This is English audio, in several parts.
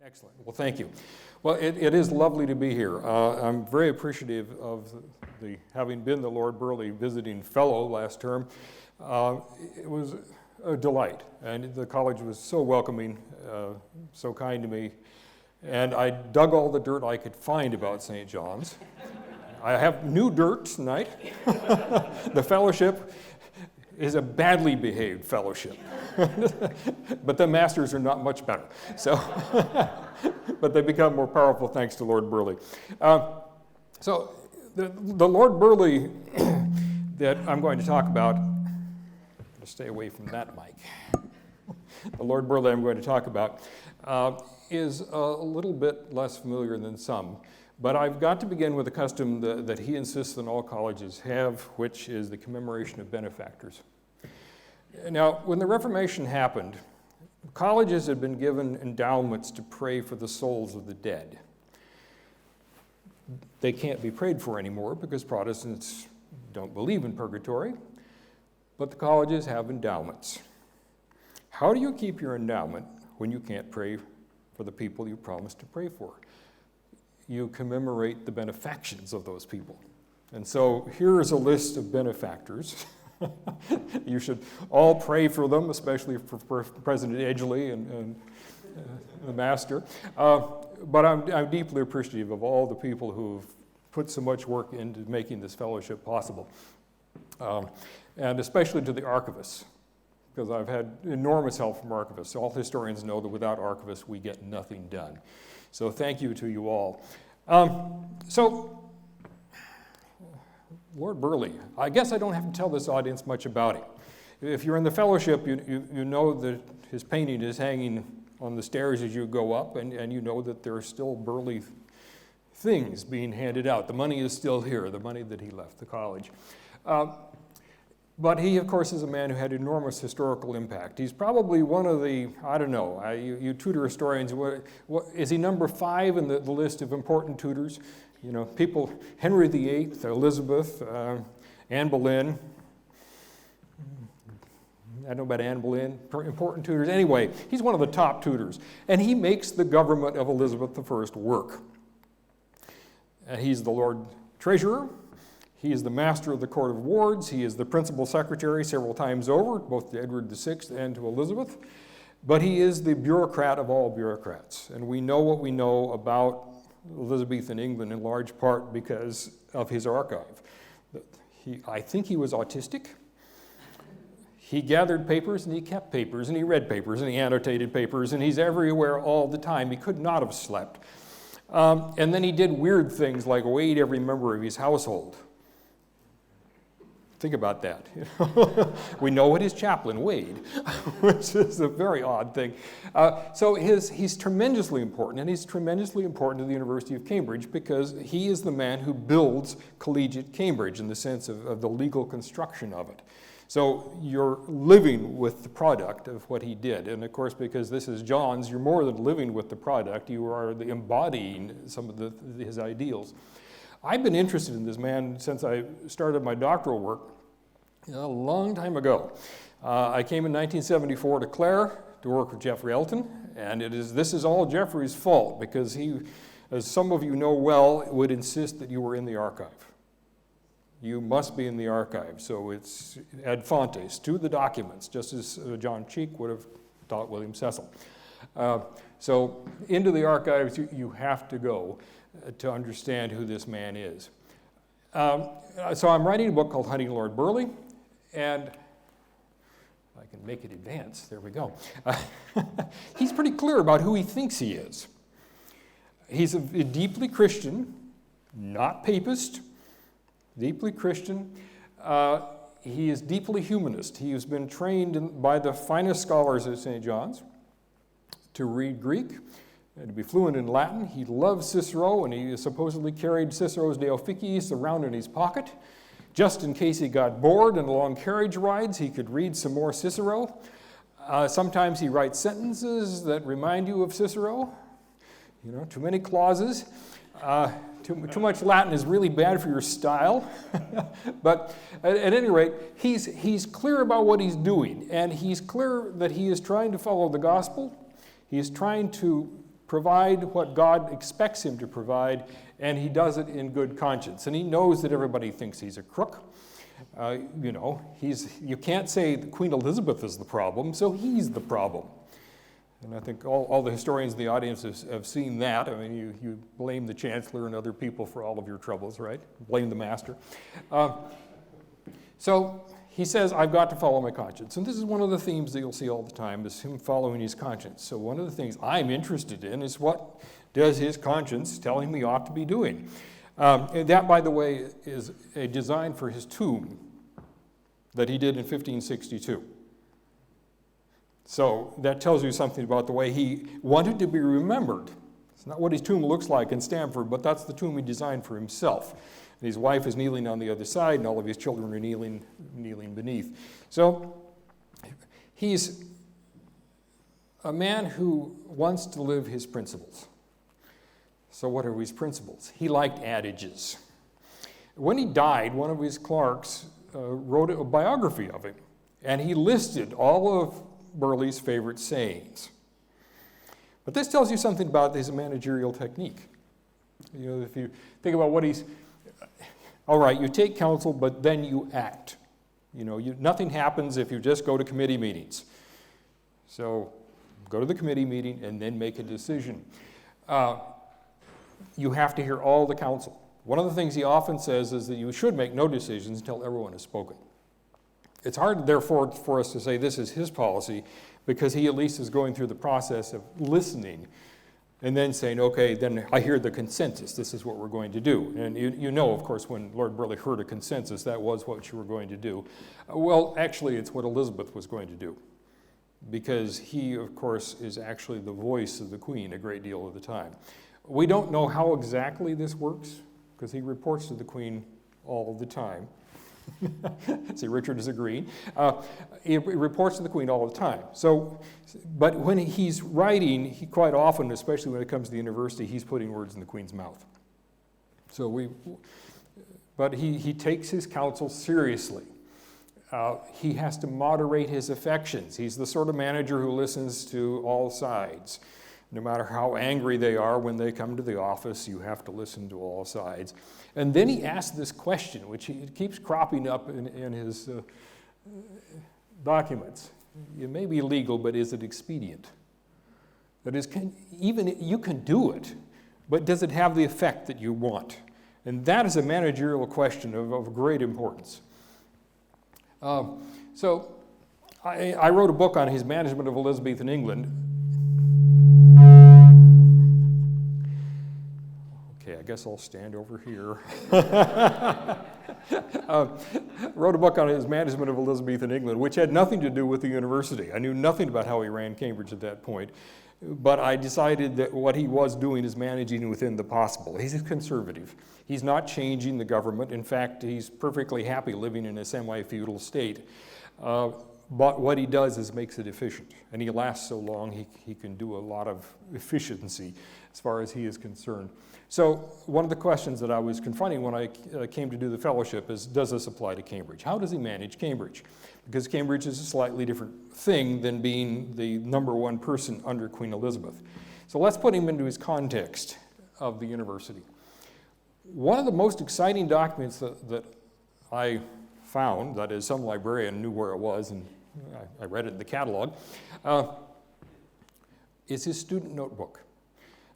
Excellent. Well, thank you. Well, it is lovely to be here. I'm very appreciative of having been the Lord Burghley visiting fellow last term. It was a delight, and the college was so welcoming, so kind to me, and I dug all the dirt I could find about St. John's. I have new dirt tonight. The fellowship is a badly behaved fellowship. But the masters are not much better. So, but they become more powerful thanks to Lord Burghley. So the Lord Burghley that I'm going to talk about, to stay away from that mic. The Lord Burghley I'm going to talk about is a little bit less familiar than some. But I've got to begin with a custom that he insists that all colleges have, which is the commemoration of benefactors. Now, when the Reformation happened, colleges had been given endowments to pray for the souls of the dead. They can't be prayed for anymore because Protestants don't believe in purgatory, but the colleges have endowments. How do you keep your endowment when you can't pray for the people you promised to pray for? You commemorate the benefactions of those people. And so here is a list of benefactors. You should all pray for them, especially for President Edgley and the Master. But I'm deeply appreciative of all the people who've put so much work into making this fellowship possible. And especially to the archivists, because I've had enormous help from archivists. All historians know that without archivists, we get nothing done. So thank you to you all. Lord Burghley, I guess I don't have to tell this audience much about him. If you're in the fellowship, you know that his painting is hanging on the stairs as you go up, and you know that there are still Burghley things being handed out. The money is still here, the money that he left the college. But he, of course, is a man who had enormous historical impact. He's probably one of the, I don't know, you tutor historians, what, is he number 5 in the list of important tutors? You know, people, Henry VIII, Elizabeth, Anne Boleyn. I don't know about Anne Boleyn, important tutors. Anyway, he's one of the top tutors. And he makes the government of Elizabeth I work. And he's the Lord Treasurer. He is the master of the Court of Wards. He is the principal secretary several times over, both to Edward VI and to Elizabeth. But he is the bureaucrat of all bureaucrats. And we know what we know about Elizabethan England in large part because of his archive. I think he was autistic. He gathered papers and he kept papers and he read papers and he annotated papers and he's everywhere all the time. He could not have slept. And then he did weird things like weighed every member of his household. Think about that. We know what his chaplain weighed, which is a very odd thing. So he's tremendously important, and he's tremendously important to the University of Cambridge because he is the man who builds collegiate Cambridge in the sense of the legal construction of it. So you're living with the product of what he did. And of course, because this is John's, you're more than living with the product, you are embodying some of his ideals. I've been interested in this man since I started my doctoral work a long time ago. I came in 1974 to Clare to work with Geoffrey Elton, and this is all Geoffrey's fault because he, as some of you know well, would insist that you were in the archive. You must be in the archive, so it's ad fontes, to the documents, just as John Cheek would have taught William Cecil. So into the archives you have to go to understand who this man is. So I'm writing a book called Hunting Lord Burghley, and I can make it advance, there we go. He's pretty clear about who he thinks he is. He's a deeply Christian, not papist, deeply Christian. He is deeply humanist. He has been trained by the finest scholars at St. John's to read Greek, and to be fluent in Latin. He loves Cicero, and he supposedly carried Cicero's De Officiis around in his pocket. Just in case he got bored in long carriage rides, he could read some more Cicero. Sometimes he writes sentences that remind you of Cicero. You know, too many clauses. Too much Latin is really bad for your style. But at any rate, he's clear about what he's doing, and he's clear that he is trying to follow the gospel. He is trying to provide what God expects him to provide, and he does it in good conscience. And he knows that everybody thinks he's a crook. You can't say that Queen Elizabeth is the problem, so he's the problem. And I think all the historians in the audience have seen that. I mean, you blame the Chancellor and other people for all of your troubles, right? Blame the master. So he says, I've got to follow my conscience. And this is one of the themes that you'll see all the time, is him following his conscience. So one of the things I'm interested in is what does his conscience tell him he ought to be doing? And that, by the way, is a design for his tomb that he did in 1562. So that tells you something about the way he wanted to be remembered. It's not what his tomb looks like in Stamford, but that's the tomb he designed for himself. And his wife is kneeling on the other side, and all of his children are kneeling beneath. So he's a man who wants to live his principles. So what are his principles? He liked adages. When he died, one of his clerks wrote a biography of him, and he listed all of Burghley's favorite sayings. But this tells you something about his managerial technique. If you think about what he's... All right, you take counsel, but then you act. Nothing happens if you just go to committee meetings. So go to the committee meeting and then make a decision. You have to hear all the counsel. One of the things he often says is that you should make no decisions until everyone has spoken. It's hard, therefore, for us to say this is his policy, because he at least is going through the process of listening and then saying, okay, then I hear the consensus. This is what we're going to do. And you know, of course, when Lord Burghley heard a consensus, that was what you were going to do. Well, actually, it's what Elizabeth was going to do, because he, of course, is actually the voice of the Queen a great deal of the time. We don't know how exactly this works, because he reports to the Queen all the time. See, Richard is agreeing. He reports to the Queen all the time. So, but when he's writing, he quite often, especially when it comes to the university, he's putting words in the Queen's mouth. But he takes his counsel seriously. He has to moderate his affections. He's the sort of manager who listens to all sides. No matter how angry they are when they come to the office, you have to listen to all sides. And then he asks this question, which he keeps cropping up in his documents. It may be legal, but is it expedient? That is, you can do it, but does it have the effect that you want? And that is a managerial question of great importance. So I wrote a book on his management of Elizabethan England. I guess I'll stand over here. Wrote a book on his management of Elizabethan England, which had nothing to do with the university. I knew nothing about how he ran Cambridge at that point, but I decided that what he was doing is managing within the possible. He's a conservative. He's not changing the government. In fact, he's perfectly happy living in a semi-feudal state. But what he does is makes it efficient, and he lasts so long he can do a lot of efficiency as far as he is concerned. So one of the questions that I was confronting when I came to do the fellowship is, does this apply to Cambridge? How does he manage Cambridge? Because Cambridge is a slightly different thing than being the number one person under Queen Elizabeth. So let's put him into his context of the university. One of the most exciting documents that I found, that is, some librarian knew where it was, and I read it in the catalog, is his student notebook.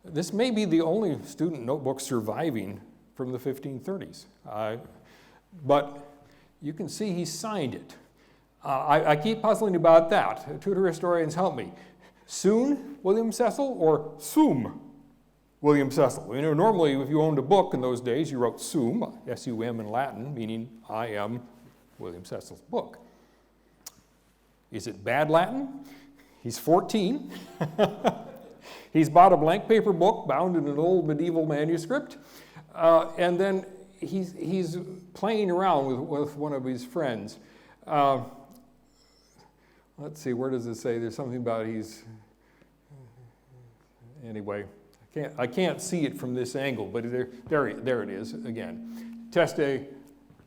This may be the only student notebook surviving from the 1530s, but you can see he signed it. I keep puzzling about that. Tudor historians help me. Soon William Cecil or Sum William Cecil? Normally if you owned a book in those days, you wrote Sum, S-U-M in Latin, meaning I am William Cecil's book. Is it bad Latin? He's 14. He's bought a blank paper book bound in an old medieval manuscript, and then he's playing around with one of his friends. Let's see, where does it say? There's something about anyway, I can't see it from this angle, but there it is again. Teste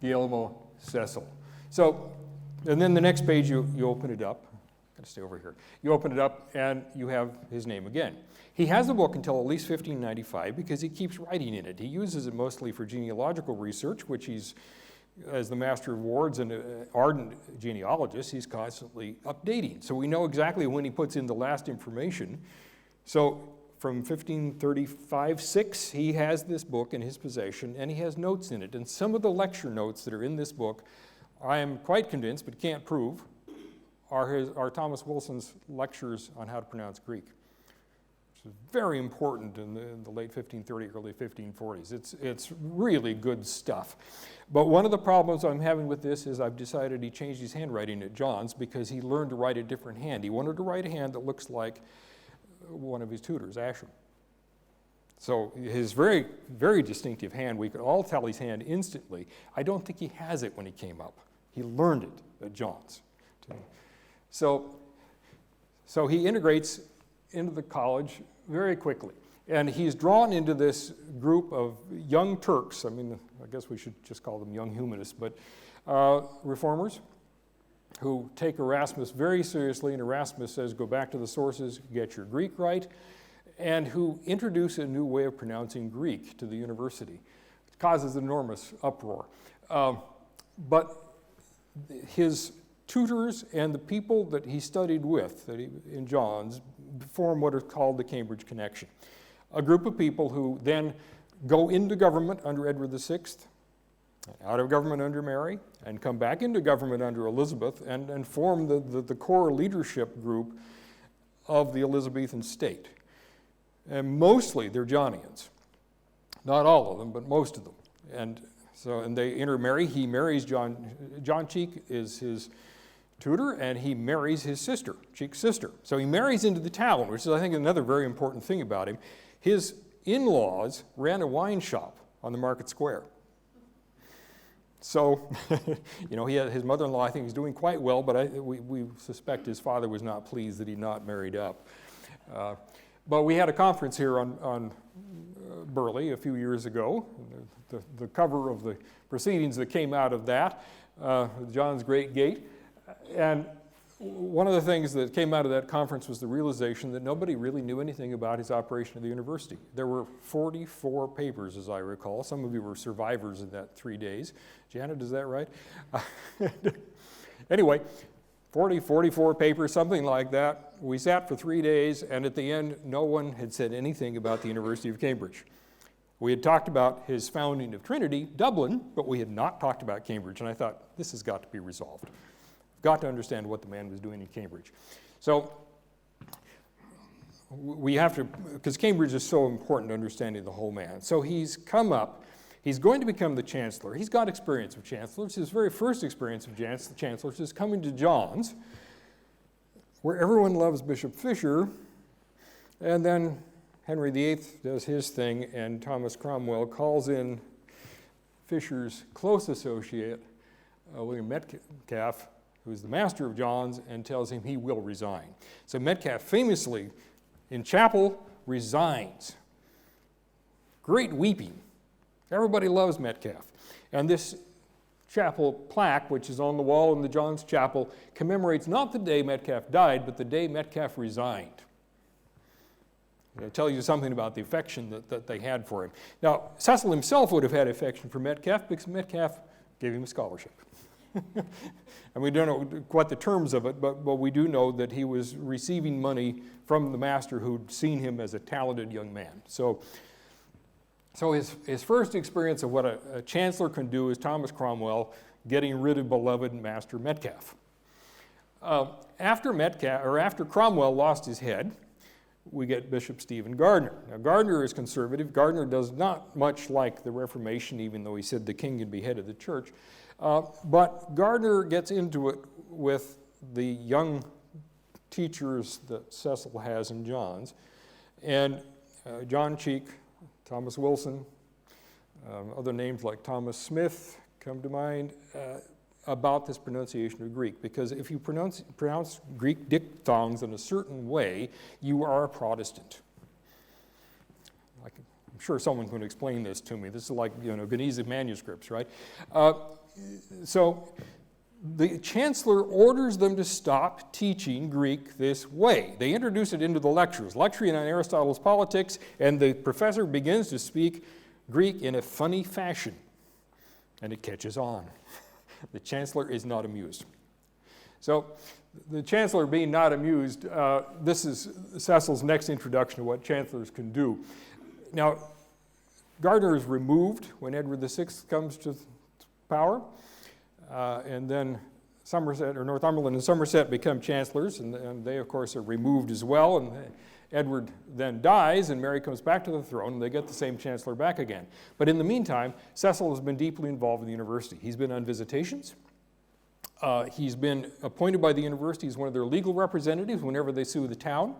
Guillermo Cecil. So, and then the next page you open it up, Gotta stay over here. You open it up and you have his name again. He has the book until at least 1595 because he keeps writing in it. He uses it mostly for genealogical research, which he's, as the Master of Wards and an ardent genealogist, he's constantly updating. So we know exactly when he puts in the last information. So from 1535-6, he has this book in his possession, and he has notes in it. And some of the lecture notes that are in this book, I am quite convinced, but can't prove, are Thomas Wilson's lectures on how to pronounce Greek. Which is very important in the late 1530s, early 1540s. It's really good stuff. But one of the problems I'm having with this is I've decided he changed his handwriting at John's because he learned to write a different hand. He wanted to write a hand that looks like one of his tutors, Ascham. So his very, very distinctive hand, we could all tell his hand instantly. I don't think he has it when he came up. He learned it at John's. So he integrates into the college very quickly. And he's drawn into this group of young Turks. I mean, I guess we should just call them young humanists, but reformers who take Erasmus very seriously, and Erasmus says, go back to the sources, get your Greek right, and who introduce a new way of pronouncing Greek to the university. It causes enormous uproar. But his tutors and the people that he studied with in John's form what is called the Cambridge Connection. A group of people who then go into government under Edward VI, out of government under Mary, and come back into government under Elizabeth, and form the core leadership group of the Elizabethan state. And mostly they're Johnians. Not all of them, but most of them. And they intermarry. He marries John Cheek is his tutor, and he marries his sister, Cheek's sister. So he marries into the town, which is, I think, another very important thing about him. His in-laws ran a wine shop on the market square. So, he had his mother-in-law, I think, is doing quite well, but we suspect his father was not pleased that he'd not married up. But we had a conference here on Burghley a few years ago. The cover of the proceedings that came out of that, John's Great Gate. And one of the things that came out of that conference was the realization that nobody really knew anything about his operation of the university. There were 44 papers, as I recall. Some of you were survivors in that 3 days. Janet, is that right? Anyway, 44 papers, something like that. We sat for 3 days, and at the end, no one had said anything about the University of Cambridge. We had talked about his founding of Trinity, Dublin, but we had not talked about Cambridge, and I thought, this has got to be resolved. Got to understand what the man was doing in Cambridge. So we have to, because Cambridge is so important to understanding the whole man. So he's come up, he's going to become the Chancellor. He's got experience of chancellors. His very first experience of chancellors is coming to John's, where everyone loves Bishop Fisher, and then Henry VIII does his thing, and Thomas Cromwell calls in Fisher's close associate, William Metcalfe, who's the master of John's, and tells him he will resign. So Metcalfe famously, in chapel, resigns. Great weeping. Everybody loves Metcalfe. And this chapel plaque, which is on the wall in the John's chapel, commemorates not the day Metcalfe died, but the day Metcalfe resigned. It'll tell you something about the affection that they had for him. Now, Cecil himself would have had affection for Metcalfe because Metcalfe gave him a scholarship. And we don't know what the terms of it, but we do know that he was receiving money from the master who'd seen him as a talented young man. So his first experience of what a chancellor can do is Thomas Cromwell getting rid of beloved Master Metcalfe. After Cromwell lost his head, we get Bishop Stephen Gardiner. Now, Gardiner is conservative. Gardiner does not much like the Reformation, even though he said the king can be head of the church. But Gardiner gets into it with the young teachers that Cecil has in John's. And John Cheek, Thomas Wilson, other names like Thomas Smith come to mind about this pronunciation of Greek. Because if you pronounce Greek diphthongs in a certain way, you are a Protestant. I'm sure someone can explain this to me. This is like, Ghanese manuscripts, right? So the Chancellor orders them to stop teaching Greek this way. They introduce it into the lectures, lecturing on Aristotle's politics, and the professor begins to speak Greek in a funny fashion, and it catches on. The Chancellor is not amused. So the Chancellor being not amused, this is Cecil's next introduction to what Chancellors can do. Now, Gardiner is removed when Edward VI comes to power, and then Somerset, or Northumberland and Somerset become Chancellors, and they, of course, are removed as well, and Edward then dies, and Mary comes back to the throne, and they get the same Chancellor back again. But in the meantime, Cecil has been deeply involved in the university. He's been on visitations. He's been appointed by the university as one of their legal representatives whenever they sue the town.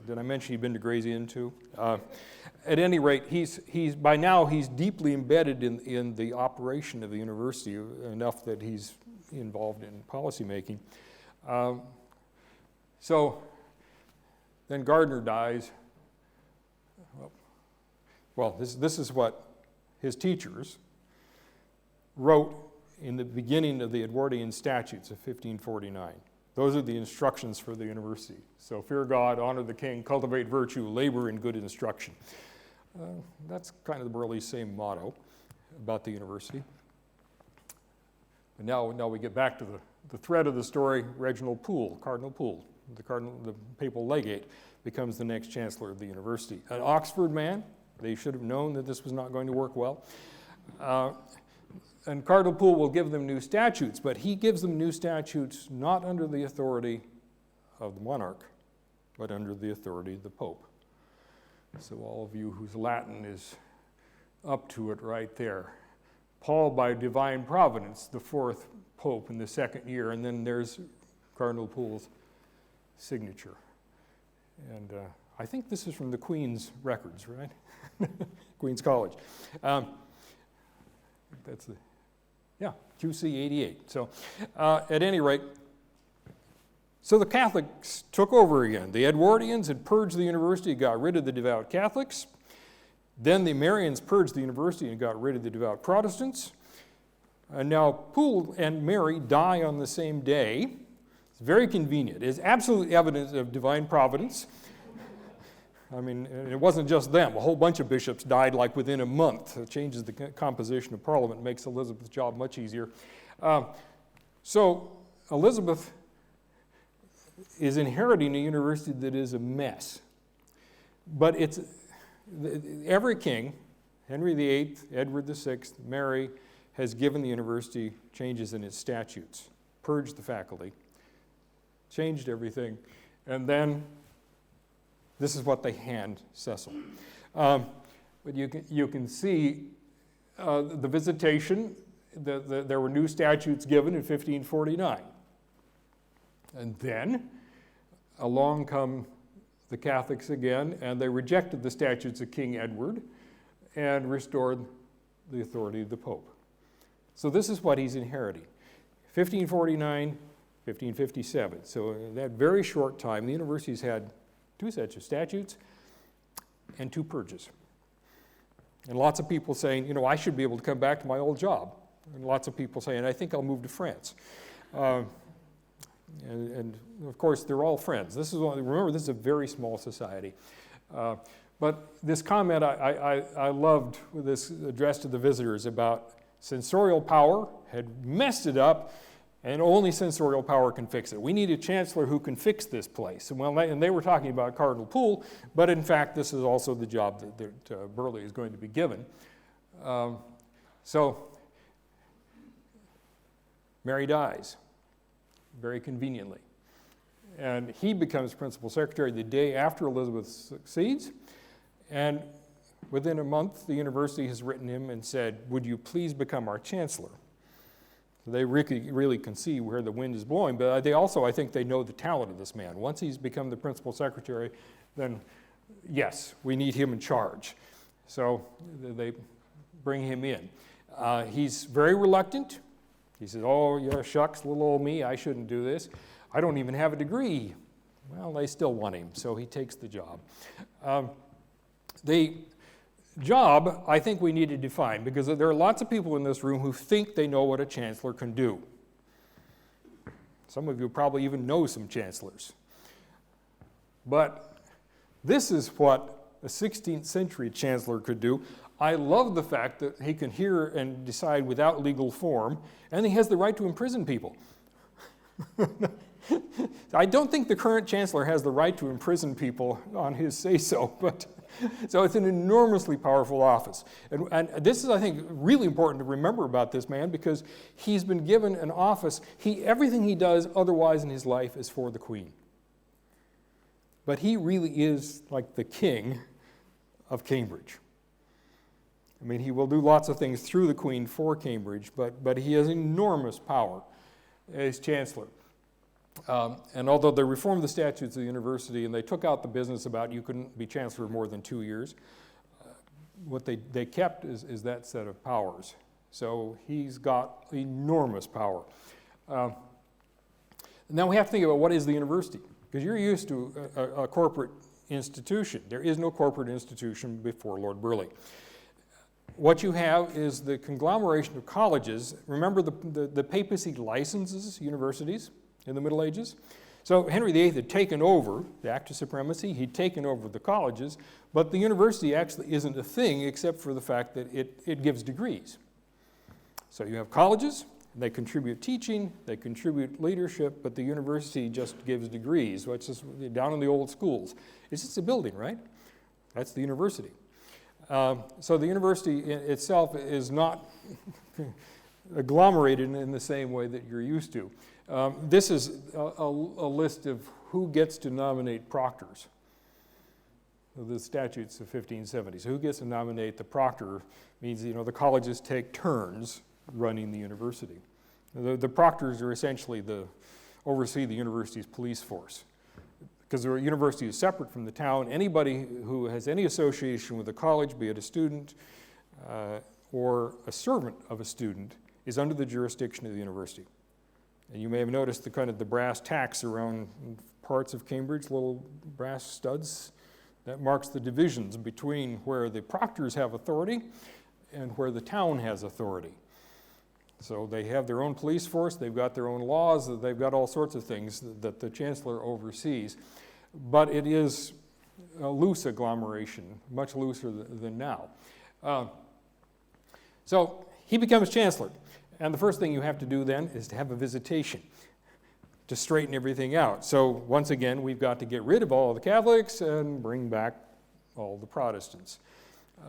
Did I mention he'd been to Gray's Inn too? At any rate, by now he's deeply embedded in the operation of the university enough that he's involved in policymaking. So then Gardiner dies. Well, this is what his teachers wrote in the beginning of the Edwardian Statutes of 1549. Those are the instructions for the university. So fear God, honor the king, cultivate virtue, labor in good instruction. That's kind of the Burghley's same motto about the university. And now we get back to the thread of the story. Reginald Pole, Cardinal Pole, the papal legate, becomes the next chancellor of the university. An Oxford man. They should have known that this was not going to work well. And Cardinal Pole will give them new statutes, but he gives them new statutes not under the authority of the monarch, but under the authority of the Pope. So all of you whose Latin is up to it right there. Paul, by divine providence, the fourth Pope in the second year, and then there's Cardinal Pole's signature. And I think this is from the Queen's records, right? Queen's College. That's the... Yeah, QC 88. So at any rate, so the Catholics took over again. The Edwardians had purged the university, got rid of the devout Catholics. Then the Marians purged the university and got rid of the devout Protestants. And now Pole and Mary die on the same day. It's very convenient. It's absolute evidence of divine providence. I mean, it wasn't just them. A whole bunch of bishops died like within a month. It changes the composition of Parliament, makes Elizabeth's job much easier. So Elizabeth is inheriting a university that is a mess. But every king, Henry VIII, Edward VI, Mary, has given the university changes in its statutes, purged the faculty, changed everything, and then this is what they hand Cecil. But you can see the visitation. There were new statutes given in 1549. And then along come the Catholics again, and they rejected the statutes of King Edward and restored the authority of the Pope. So this is what he's inheriting. 1549, 1557. So in that very short time, the university's had 2 sets of statutes and 2 purges. And lots of people saying, I should be able to come back to my old job. And lots of people saying, I think I'll move to France. And of course, they're all friends. Remember, this is a very small society. But this comment I loved with this address to the visitors about censorial power had messed it up, and only censorial power can fix it. We need a chancellor who can fix this place. And they were talking about Cardinal Pole, but in fact, this is also the job that Burghley is going to be given. So Mary dies, very conveniently. And he becomes principal secretary the day after Elizabeth succeeds. And within a month, the university has written him and said, would you please become our chancellor? They really can see where the wind is blowing, but they also, I think, they know the talent of this man. Once he's become the principal secretary, then yes, we need him in charge. So they bring him in. He's very reluctant. He says, oh, yeah, shucks, little old me, I shouldn't do this. I don't even have a degree. Well, they still want him, so he takes the job. Job, I think we need to define, because there are lots of people in this room who think they know what a chancellor can do. Some of you probably even know some chancellors. But this is what a 16th century chancellor could do. I love the fact that he can hear and decide without legal form, and he has the right to imprison people. I don't think the current chancellor has the right to imprison people on his say-so, but so it's an enormously powerful office. And this is, I think, really important to remember about this man, because he's been given an office. Everything he does otherwise in his life is for the Queen. But he really is like the king of Cambridge. I mean, he will do lots of things through the Queen for Cambridge, but he has enormous power as chancellor. And although they reformed the statutes of the university and they took out the business about you couldn't be chancellor more than 2 years, what they kept is that set of powers. So he's got enormous power. Now we have to think about what is the university, because you're used to a corporate institution. There is no corporate institution before Lord Burghley. What you have is the conglomeration of colleges. Remember the papacy licenses universities in the Middle Ages? So Henry VIII had taken over the Act of Supremacy, he'd taken over the colleges, but the university actually isn't a thing except for the fact that it gives degrees. So you have colleges, they contribute teaching, they contribute leadership, but the university just gives degrees, which is down in the old schools. It's just a building, right? That's the university. So the university itself is not agglomerated in the same way that you're used to. This is a list of who gets to nominate proctors. The statutes of 1570. So who gets to nominate the proctor means, the colleges take turns running the university. The proctors are essentially oversee the university's police force. Because the university is separate from the town, anybody who has any association with the college, be it a student or a servant of a student, is under the jurisdiction of the university. And you may have noticed the brass tacks around parts of Cambridge, little brass studs. That marks the divisions between where the proctors have authority and where the town has authority. So they have their own police force, they've got their own laws, they've got all sorts of things that the chancellor oversees. But it is a loose agglomeration, much looser than now. So he becomes chancellor. And the first thing you have to do then is to have a visitation to straighten everything out. So once again, we've got to get rid of all the Catholics and bring back all the Protestants.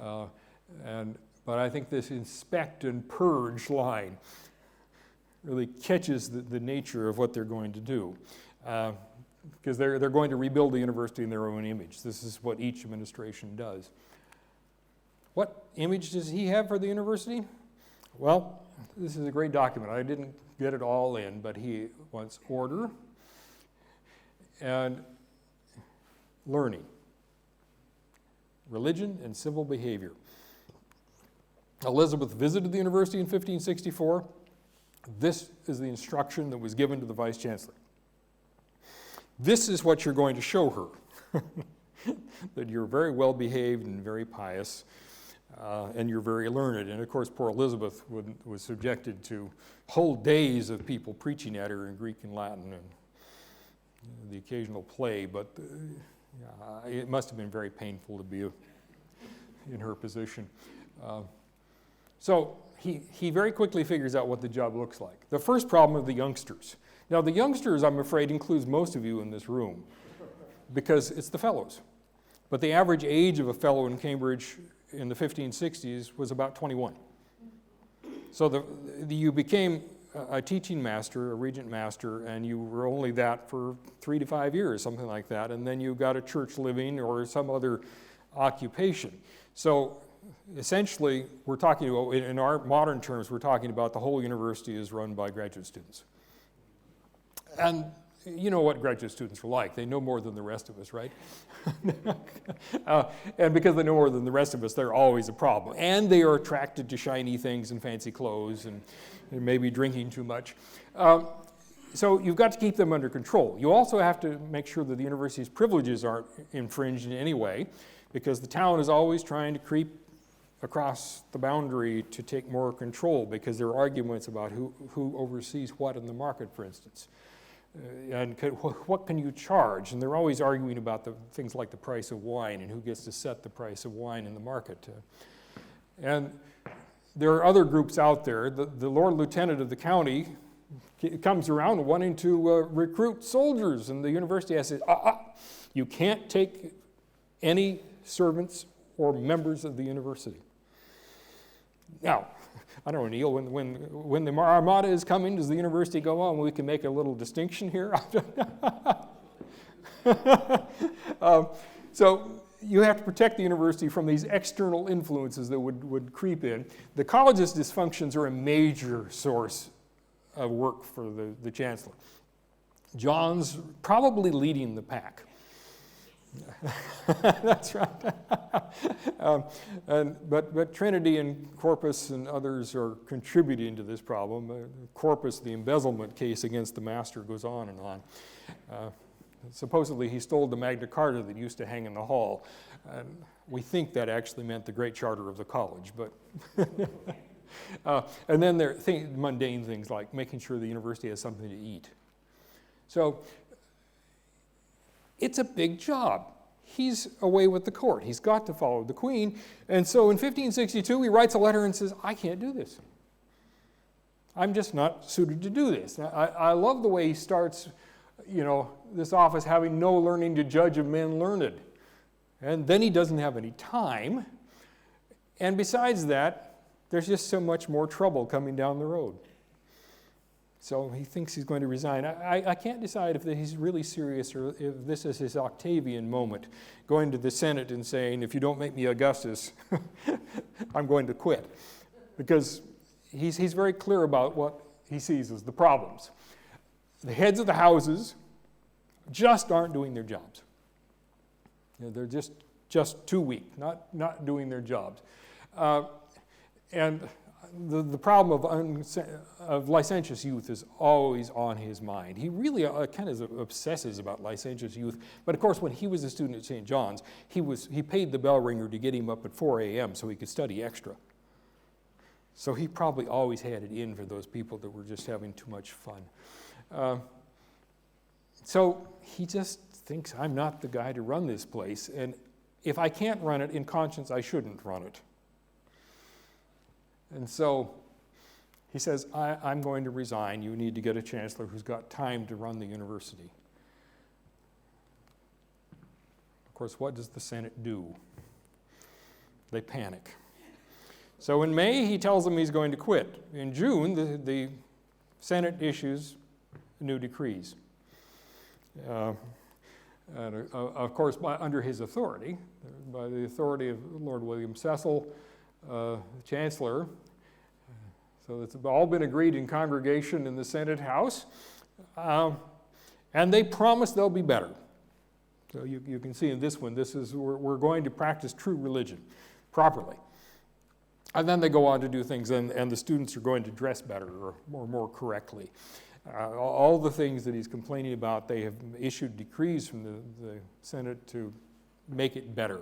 But I think this inspect and purge line really catches the nature of what they're going to do. Because they're going to rebuild the university in their own image. This is what each administration does. What image does he have for the university? Well, this is a great document. I didn't get it all in, but he wants order and learning, religion and civil behavior. Elizabeth visited the university in 1564. This is the instruction that was given to the Vice-Chancellor. This is what you're going to show her, that you're very well behaved and very pious, and you're very learned. And of course, poor Elizabeth was subjected to whole days of people preaching at her in Greek and Latin and the occasional play, but it must have been very painful to be in her position. So he very quickly figures out what the job looks like. The first problem are the youngsters. Now, the youngsters, I'm afraid, includes most of you in this room, because it's the fellows. But the average age of a fellow in Cambridge in the 1560s was about 21. So you became a teaching master, a regent master, and you were only that for 3 to 5 years, something like that, and then you got a church living or some other occupation. So essentially, we're talking about, in our modern terms, we're talking about the whole university is run by graduate students. And you know what graduate students are like. They know more than the rest of us, right? And because they know more than the rest of us, they're always a problem. And they are attracted to shiny things and fancy clothes and maybe drinking too much. So you've got to keep them under control. You also have to make sure that the university's privileges aren't infringed in any way, because the town is always trying to creep across the boundary to take more control because there are arguments about who oversees what in the market, for instance. What can you charge? And they're always arguing about the things like the price of wine and who gets to set the price of wine in the market. And there are other groups out there. The Lord Lieutenant of the county comes around wanting to recruit soldiers, and the university has said, you can't take any servants or members of the university. Now, I don't know, Neil, when the Armada is coming, does the university go on? We can make a little distinction here. So you have to protect the university from these external influences that would creep in. The college's dysfunctions are a major source of work for the Chancellor. John's probably leading the pack. That's right. But Trinity and Corpus and others are contributing to this problem. Corpus, the embezzlement case against the master, goes on and on. Supposedly he stole the Magna Carta that used to hang in the hall. We think that actually meant the Great Charter of the college, but and then there are mundane things like making sure the university has something to eat. So it's a big job. He's away with the court. He's got to follow the Queen. And so in 1562, he writes a letter and says, I can't do this. I'm just not suited to do this. I love the way he starts, this office having no learning to judge of men learned. And then he doesn't have any time. And besides that, there's just so much more trouble coming down the road. So he thinks he's going to resign. I can't decide if he's really serious or if this is his Octavian moment, going to the Senate and saying, if you don't make me Augustus, I'm going to quit. Because he's very clear about what he sees as the problems. The heads of the houses just aren't doing their jobs. They're just too weak, not doing their jobs. And the problem of licentious youth is always on his mind. He really kind of obsesses about licentious youth. But of course, when he was a student at St. John's, he paid the bell ringer to get him up at 4 a.m. so he could study extra. So he probably always had it in for those people that were just having too much fun. So he just thinks, I'm not the guy to run this place. And if I can't run it in conscience, I shouldn't run it. And so he says, I'm going to resign. You need to get a chancellor who's got time to run the university. Of course, what does the Senate do? They panic. So in May, he tells them he's going to quit. In June, the Senate issues new decrees. And of course, under his authority, by the authority of Lord William Cecil, Chancellor. So it's all been agreed in congregation in the Senate House. And they promise they'll be better. So you can see in this one, we're going to practice true religion properly. And then they go on to do things, and the students are going to dress better or more correctly. All the things that he's complaining about, they have issued decrees from the Senate to make it better.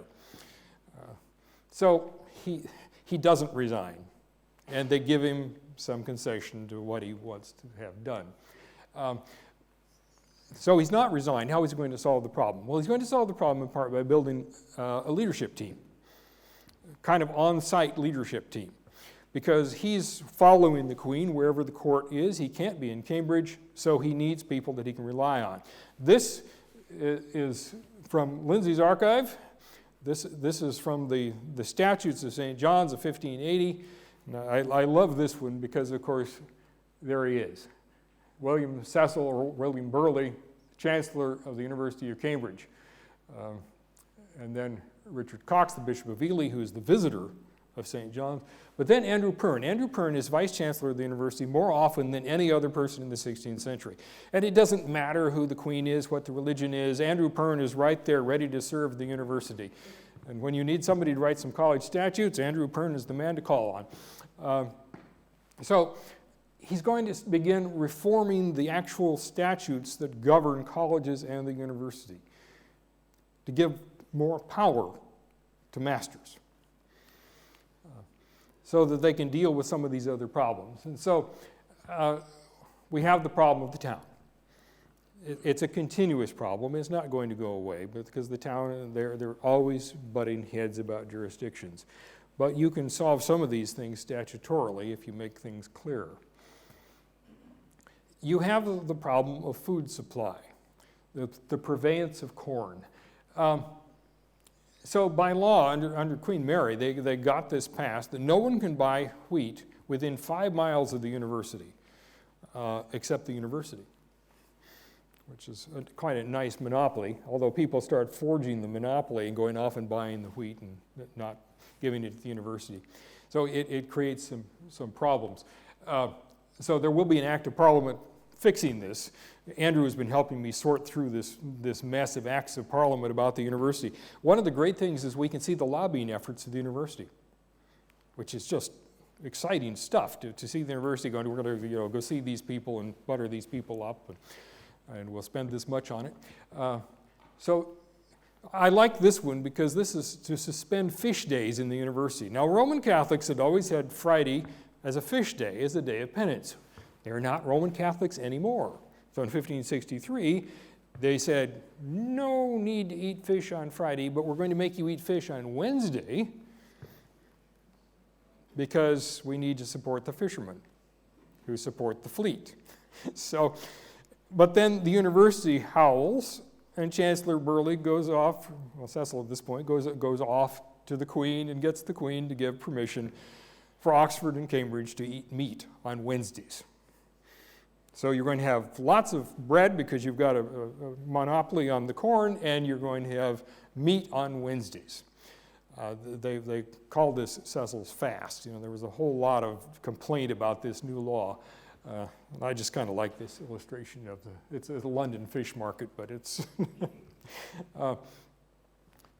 So he doesn't resign, and they give him some concession to what he wants to have done. So he's not resigned. How is he going to solve the problem? Well, he's going to solve the problem in part by building a leadership team, kind of on-site leadership team, because he's following the Queen wherever the court is. He can't be in Cambridge, so he needs people that he can rely on. This is from Lindsay's archive. This is from the Statutes of St. John's of 1580. Now, I love this one because, of course, there he is. William Cecil, or William Burghley, Chancellor of the University of Cambridge. And then Richard Cox, the Bishop of Ely, who is the visitor of St. John's. But then Andrew Perne. Andrew Perne is Vice-Chancellor of the university more often than any other person in the 16th century. And it doesn't matter who the Queen is, what the religion is. Andrew Perne is right there ready to serve the university. And when you need somebody to write some college statutes, Andrew Perne is the man to call on. So he's going to begin reforming the actual statutes that govern colleges and the university to give more power to masters. so that they can deal with some of these other problems. And so we have the problem of the town. It's a continuous problem. It's not going to go away, but because the town, they're always butting heads about jurisdictions. But you can solve some of these things statutorily if you make things clearer. You have the problem of food supply, the purveyance of corn. So by law, under Queen Mary, they got this passed that no one can buy wheat within 5 miles of the university, except the university, which is quite a nice monopoly, although people start forging the monopoly and going off and buying the wheat and not giving it to the university. So it creates some problems. So there will be an act of parliament fixing this. Andrew has been helping me sort through this mess of acts of parliament about the university. One of the great things is we can see the lobbying efforts of the university, which is just exciting stuff to see the university going, we're going to go see these people and butter these people up, and we'll spend this much on it. So I like this one because this is to suspend fish days in the university. Now, Roman Catholics had always had Friday as a fish day, as a day of penance. They're not Roman Catholics anymore. So in 1563, they said, no need to eat fish on Friday, but we're going to make you eat fish on Wednesday because we need to support the fishermen who support the fleet. So, but then the university howls, and Chancellor Burghley goes off, well, Cecil at this point, goes off to the Queen and gets the Queen to give permission for Oxford and Cambridge to eat meat on Wednesdays. So you're going to have lots of bread because you've got a monopoly on the corn, and you're going to have meat on Wednesdays. They called this Cecil's fast. There was a whole lot of complaint about this new law. I just kind of like this illustration of it's a London fish market, but it's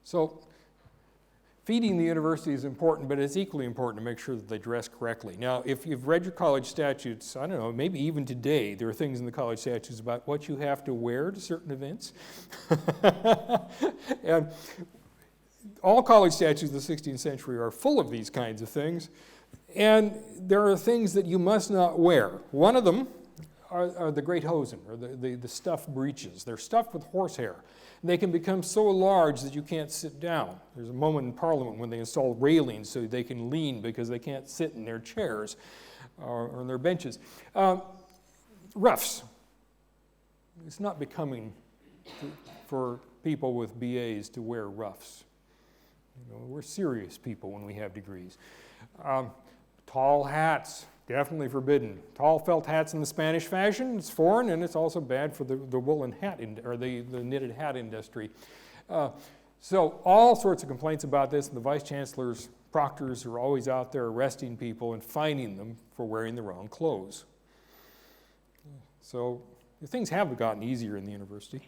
so feeding the university is important, but it's equally important to make sure that they dress correctly. Now, if you've read your college statutes, I don't know, maybe even today, there are things in the college statutes about what you have to wear to certain events. And all college statutes of the 16th century are full of these kinds of things. And there are things that you must not wear. One of them are the great hosen, or the stuffed breeches. They're stuffed with horsehair. They can become so large that you can't sit down. There's a moment in Parliament when they install railings so they can lean because they can't sit in their chairs or on their benches. Ruffs. It's not becoming for people with BAs to wear ruffs. We're serious people when we have degrees. Tall hats, definitely forbidden. Tall felt hats in the Spanish fashion, it's foreign, and it's also bad for the woolen hat, or the knitted hat industry. So all sorts of complaints about this, and the vice-chancellor's proctors are always out there arresting people and fining them for wearing the wrong clothes. So things have gotten easier in the university.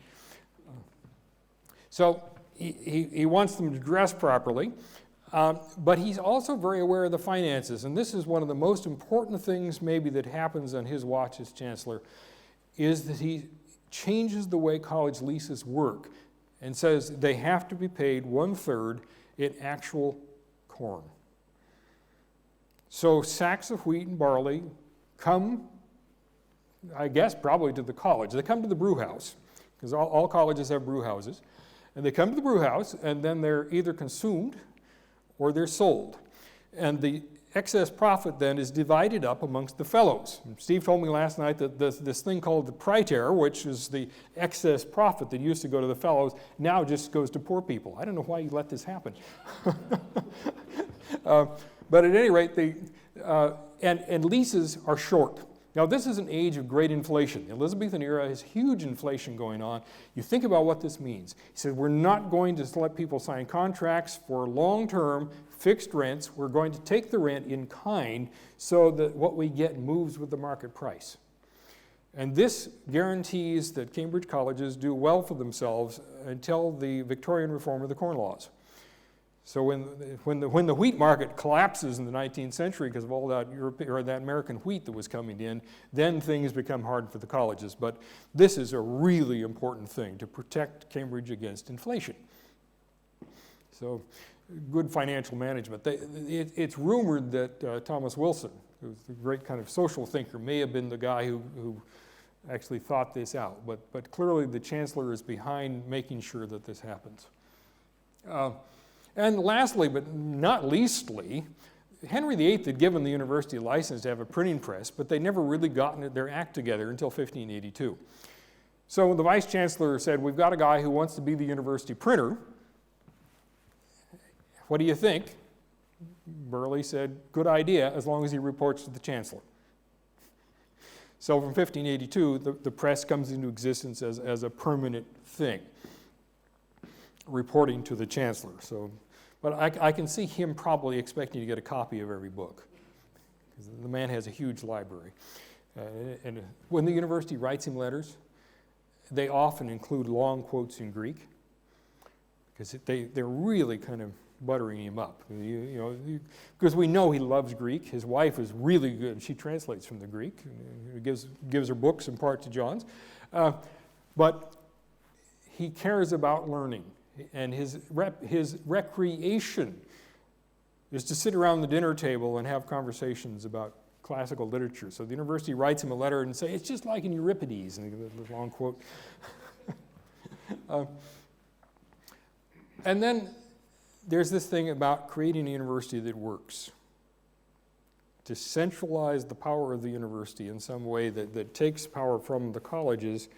So he wants them to dress properly. But he's also very aware of the finances, and this is one of the most important things maybe that happens on his watch as chancellor, is that he changes the way college leases work and says they have to be paid 1/3 in actual corn. So sacks of wheat and barley come, I guess, probably to the college. They come to the brew house, because all colleges have brew houses. And they come to the brew house, and then they're either consumed or they're sold. And the excess profit then is divided up amongst the fellows. And Steve told me last night that this thing called the praetor, which is the excess profit that used to go to the fellows, now just goes to poor people. I don't know why you let this happen. But at any rate, and leases are short. Now, this is an age of great inflation. The Elizabethan era has huge inflation going on. You think about what this means. He said, we're not going to let people sign contracts for long-term fixed rents. We're going to take the rent in kind so that what we get moves with the market price. And this guarantees that Cambridge colleges do well for themselves until the Victorian reform of the Corn Laws. So when the wheat market collapses in the 19th century because of all that that American wheat that was coming in, then things become hard for the colleges. But this is a really important thing to protect Cambridge against inflation. So good financial management. It's rumored that Thomas Wilson, who was the great kind of social thinker, may have been the guy who actually thought this out. But clearly the Chancellor is behind making sure that this happens. And lastly, but not leastly, Henry VIII had given the university a license to have a printing press, but they never really gotten their act together until 1582. So the Vice-Chancellor said, we've got a guy who wants to be the university printer. What do you think? Burghley said, good idea, as long as he reports to the Chancellor. So from 1582, the press comes into existence as a permanent thing, reporting to the Chancellor. But I can see him probably expecting to get a copy of every book, because the man has a huge library. And when the university writes him letters, they often include long quotes in Greek, because they're really kind of buttering him up. Because we know he loves Greek. His wife is really good. She translates from the Greek, gives her books in part to John's. But he cares about learning. And his recreation is to sit around the dinner table and have conversations about classical literature. So the university writes him a letter and say, it's just like in Euripides, and a long quote. And then there's this thing about creating a university that works, to centralize the power of the university in some way that takes power from the colleges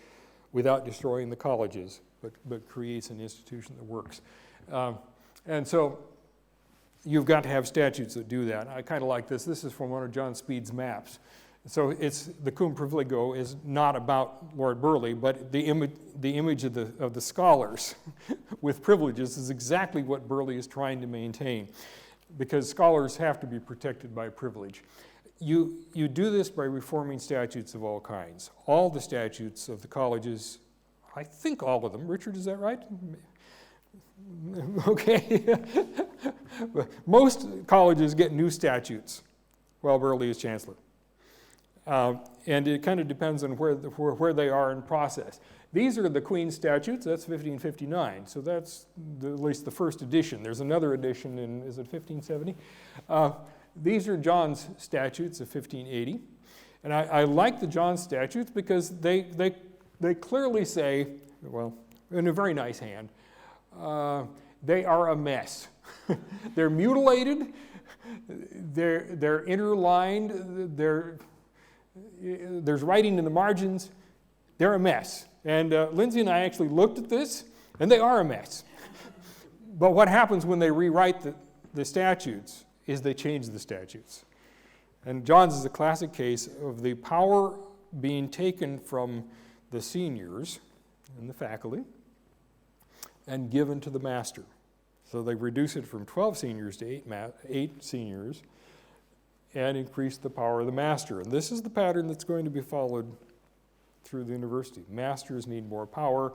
without destroying the colleges, but creates an institution that works. And so you've got to have statutes that do that. I kind of like this. This is from one of John Speed's maps. So the cum privilegio is not about Lord Burghley, but the image of the scholars with privileges is exactly what Burghley is trying to maintain, because scholars have to be protected by privilege. You do this by reforming statutes of all kinds. All the statutes of the colleges, I think all of them. Richard, is that right? Okay. Most colleges get new statutes while Burghley is Chancellor. And it kind of depends on where they are in process. These are the Queen's statutes. That's 1559. So that's at least the first edition. There's another edition in, is it 1570? These are John's statutes of 1580. And I like the John statutes because they clearly say, well, in a very nice hand, they are a mess. They're mutilated. They're interlined. There's writing in the margins. They're a mess. And Lindsay and I actually looked at this, and they are a mess. But what happens when they rewrite the statutes is they change the statutes. And John's is a classic case of the power being taken from the seniors and the faculty and given to the master. So they reduce it from 12 seniors to 8 seniors and increase the power of the master. And this is the pattern that's going to be followed through the university. Masters need more power,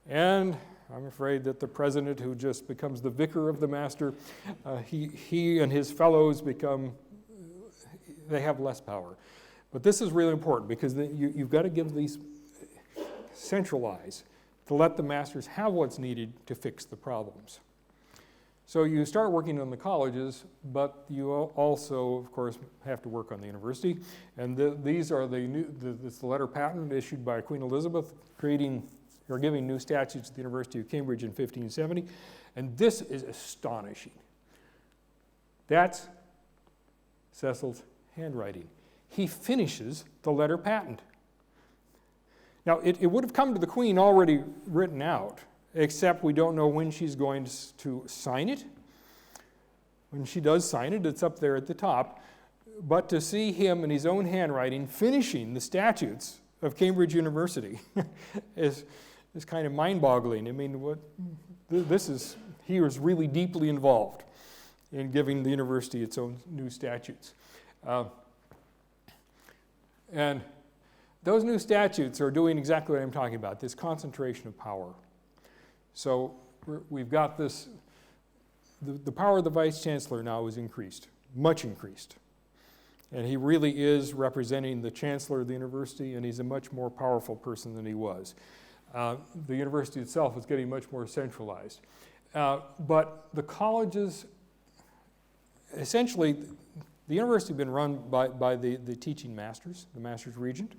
and I'm afraid that the president, who just becomes the vicar of the master, he and his fellows they have less power. But this is really important, because you've got to give these, centralize, to let the masters have what's needed to fix the problems. So you start working on the colleges, but you also, of course, have to work on the university. And these are this letter patent issued by Queen Elizabeth, giving new statutes to the University of Cambridge in 1570. And this is astonishing. That's Cecil's handwriting. He finishes the letter patent. Now, it would have come to the Queen already written out, except we don't know when she's going to sign it. When she does sign it, it's up there at the top. But to see him in his own handwriting finishing the statutes of Cambridge University is kind of mind-boggling. I mean, he was really deeply involved in giving the university its own new statutes. And those new statutes are doing exactly what I'm talking about, this concentration of power. So we've got this, the power of the Vice-Chancellor now is increased, much increased. And he really is representing the Chancellor of the university, and he's a much more powerful person than he was. The university itself is getting much more centralized. But the colleges, essentially, the university had been run by the teaching masters, the master's regent,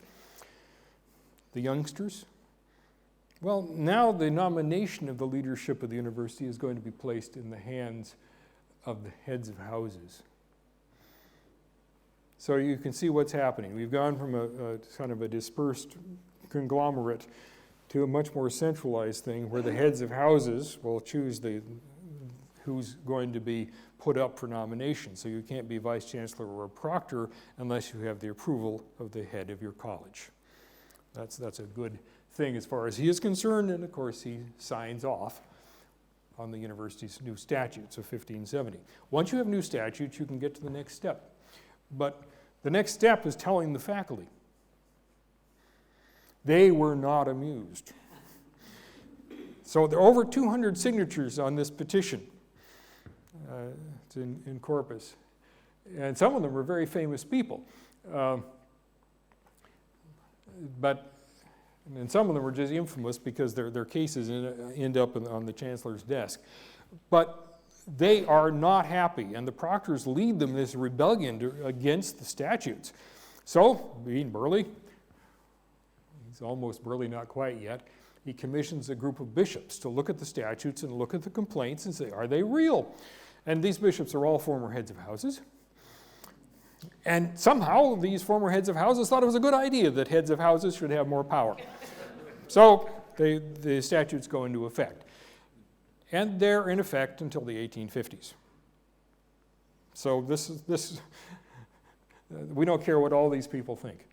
the youngsters. Well, now the nomination of the leadership of the university is going to be placed in the hands of the heads of houses. So you can see what's happening. We've gone from a kind of a dispersed conglomerate to a much more centralized thing where the heads of houses will choose who's going to be put up for nomination. So you can't be vice chancellor or a proctor unless you have the approval of the head of your college. That's a good thing as far as he is concerned, and of course he signs off on the university's new statutes of 1570. Once you have new statutes, you can get to the next step. But the next step is telling the faculty. They were not amused. So there are over 200 signatures on this petition. It's in Corpus. And some of them were very famous people. And some of them were just infamous because their cases end up on the chancellor's desk. But they are not happy, and the proctors lead them in this rebellion against the statutes. So, being Burghley, he's almost Burghley, not quite yet, he commissions a group of bishops to look at the statutes and look at the complaints and say, are they real? And these bishops are all former heads of houses. And somehow these former heads of houses thought it was a good idea that heads of houses should have more power. So the statutes go into effect. And they're in effect until the 1850s. So this we don't care what all these people think.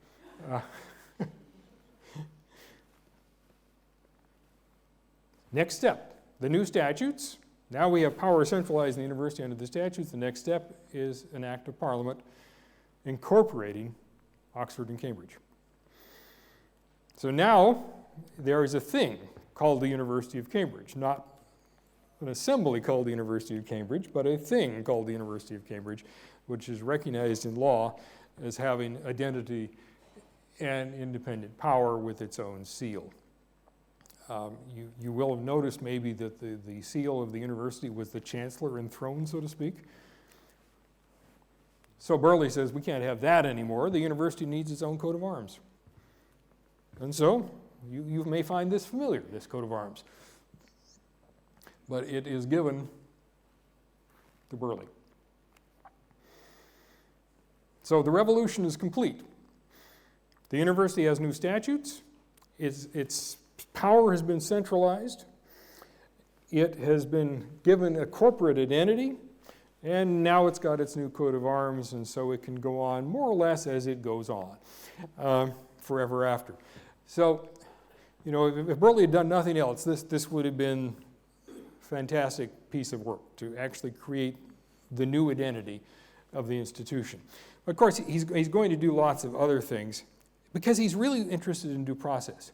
Next step, the new statutes. Now we have power centralized in the university under the statutes. The next step is an act of Parliament incorporating Oxford and Cambridge. So now there is a thing called the University of Cambridge, not an assembly called the University of Cambridge, but a thing called the University of Cambridge, which is recognized in law as having identity and independent power with its own seal. You will have noticed maybe that the seal of the university was the chancellor enthroned, so to speak. So Burghley says, we can't have that anymore. The university needs its own coat of arms. And so you may find this familiar, this coat of arms. But it is given to Burghley. So the revolution is complete. The university has new statutes. Its power has been centralized. It has been given a corporate identity. And now it's got its new coat of arms, and so it can go on more or less as it goes on, forever after. So, you know, if Burghley had done nothing else, this would have been a fantastic piece of work to actually create the new identity of the institution. But of course, he's going to do lots of other things because he's really interested in due process.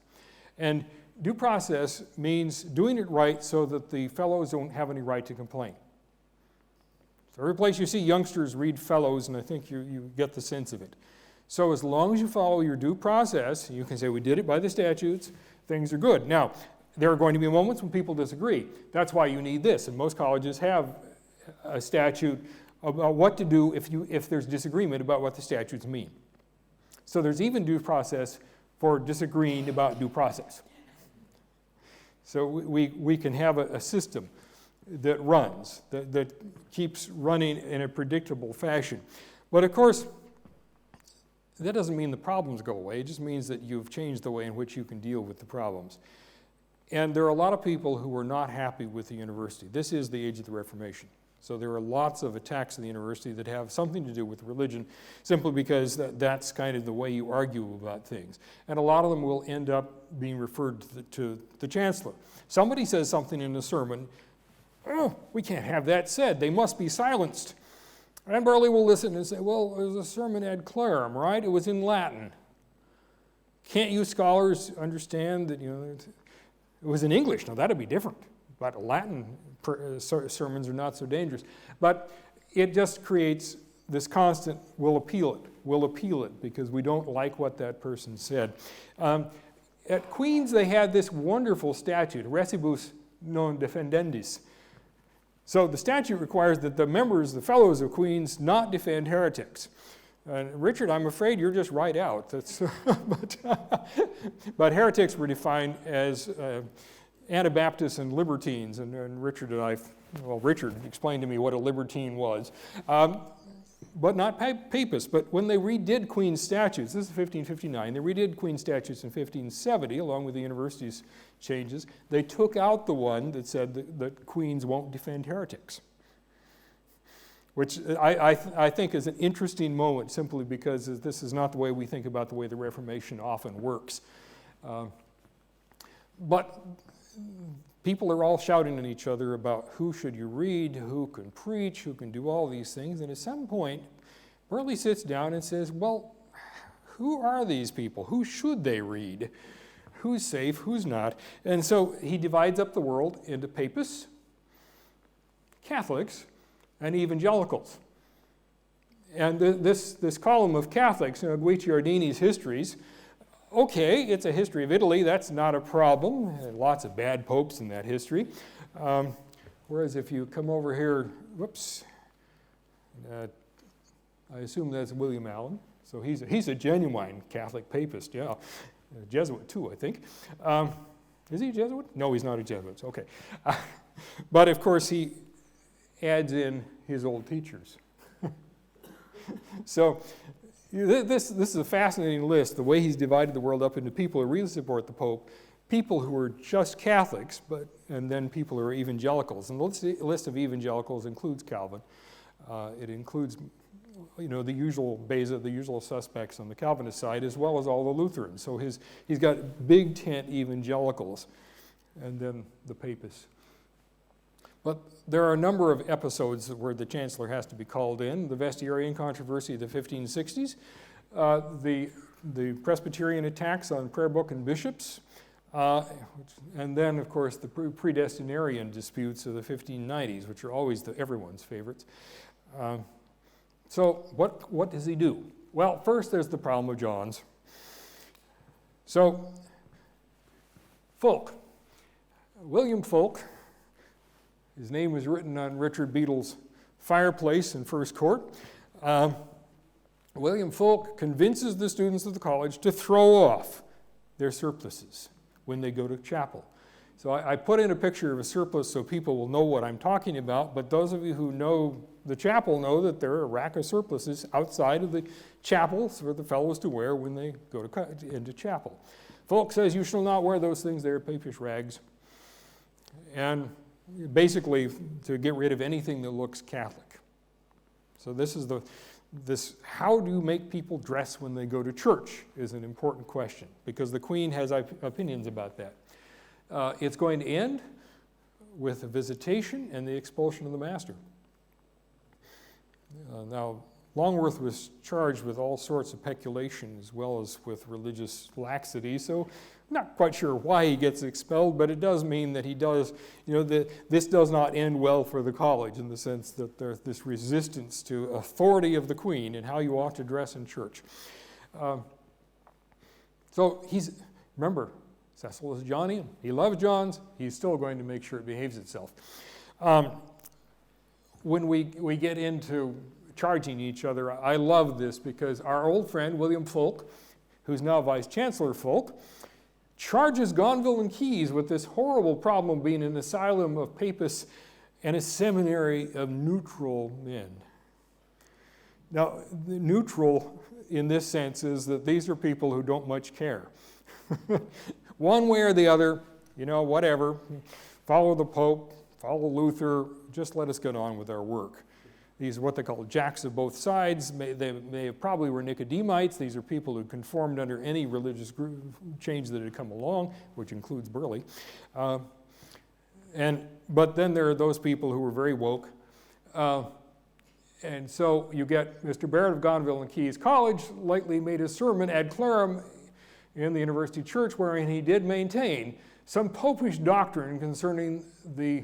And due process means doing it right so that the fellows don't have any right to complain. So every place you see youngsters read fellows, and I think you get the sense of it. So as long as you follow your due process, you can say, we did it by the statutes, things are good. Now, there are going to be moments when people disagree. That's why you need this, and most colleges have a statute about what to do if there's disagreement about what the statutes mean. So there's even due process for disagreeing about due process. So we can have a system that runs, that keeps running in a predictable fashion. But of course, that doesn't mean the problems go away. It just means that you've changed the way in which you can deal with the problems. And there are a lot of people who are not happy with the university. This is the age of the Reformation. So there are lots of attacks on the university that have something to do with religion, simply because that's kind of the way you argue about things. And a lot of them will end up being referred to the chancellor. Somebody says something in a sermon, oh, we can't have that said. They must be silenced. And Burghley will listen and say, well, it was a sermon ad clarem, right? It was in Latin. Can't you scholars understand that, it was in English? Now, that'd be different. But Latin sermons are not so dangerous. But it just creates this constant, we'll appeal it, because we don't like what that person said. At Queen's, they had this wonderful statute, Recibus non defendendis, So the statute requires that the members, the fellows of Queen's, not defend heretics. Richard, I'm afraid you're just right out. That's, but heretics were defined as Anabaptists and libertines, and Richard and I, well, Richard explained to me what a libertine was, but not papists. But when they redid Queen's statutes, this is 1559, they redid Queen's statutes in 1570, along with the university's changes. They took out the one that said that Queen's won't defend heretics, which I think is an interesting moment, simply because this is not the way we think about the way the Reformation often works. But people are all shouting at each other about who should you read, who can preach, who can do all these things. And at some point, Burghley sits down and says, well, who are these people? Who should they read? Who's safe, who's not? And so he divides up the world into papists, Catholics, and evangelicals. And this column of Catholics, Guicciardini's histories, okay, it's a history of Italy, that's not a problem. Lots of bad popes in that history. Whereas if you come over here, whoops, I assume that's William Allen. So he's a genuine Catholic papist, yeah. A Jesuit too, I think. Is he a Jesuit? No, he's not a Jesuit, okay. But of course he adds in his old teachers. So this is a fascinating list, the way he's divided the world up into people who really support the Pope, people who are just Catholics, and then people who are evangelicals. And the list of evangelicals includes Calvin. It includes, the usual Beza, the usual suspects on the Calvinist side, as well as all the Lutherans. So he's got big tent evangelicals, and then the Papists. But there are a number of episodes where the Chancellor has to be called in. The Vestiarian controversy of the 1560s, the Presbyterian attacks on prayer book and bishops, and then, of course, the predestinarian disputes of the 1590s, which are always everyone's favorites. So what does he do? Well, first there's the problem of John's. So, Fulk. William Fulk, his name was written on Richard Beadle's fireplace in First Court. William Fulk convinces the students of the college to throw off their surplices when they go to chapel. So I put in a picture of a surplice so people will know what I'm talking about, but those of you who know the chapel know that there are a rack of surplices outside of the chapel for the fellows to wear when they go into chapel. Fulk says, you shall not wear those things, they are papish rags. And basically to get rid of anything that looks Catholic. So this how do you make people dress when they go to church is an important question, because the Queen has opinions about that. It's going to end with a visitation and the expulsion of the master. Now, Longworth was charged with all sorts of peculation as well as with religious laxity, so I'm not quite sure why he gets expelled, but it does mean that he does, this does not end well for the college in the sense that there's this resistance to authority of the Queen and how you ought to dress in church. So remember, Cecil is Johnian. He loves John's. He's still going to make sure it behaves itself. When we get into charging each other, I love this because our old friend, William Fulk, who's now Vice-Chancellor Fulk, charges Gonville and Keyes with this horrible problem of being an asylum of papists and a seminary of neutral men. Now, the neutral in this sense is that these are people who don't much care. One way or the other, whatever, follow the Pope, follow Luther, just let us get on with our work. These are what they call jacks of both sides. They probably were Nicodemites. These are people who conformed under any religious group change that had come along, which includes Burghley. But then there are those people who were very woke. And so you get Mr. Barrett of Gonville and Keyes College lately made a sermon ad clarem in the University Church wherein he did maintain some popish doctrine concerning the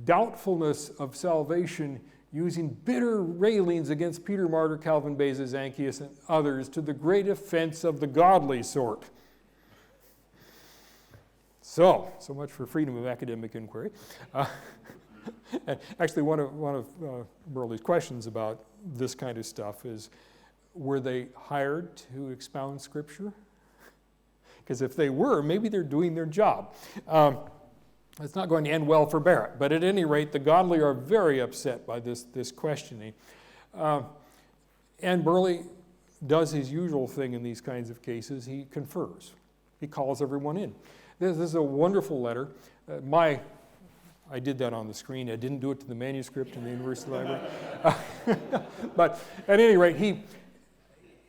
doubtfulness of salvation, using bitter railings against Peter Martyr, Calvin, Beza, Zanchius, and others to the great offense of the godly sort. So much for freedom of academic inquiry. And actually, one of Burghley's questions about this kind of stuff is, were they hired to expound Scripture? Because if they were, maybe they're doing their job. It's not going to end well for Barrett, but at any rate, the godly are very upset by this questioning. And Burghley does his usual thing in these kinds of cases. He confers. He calls everyone in. This is a wonderful letter. I did that on the screen. I didn't do it to the manuscript in the university library. But at any rate,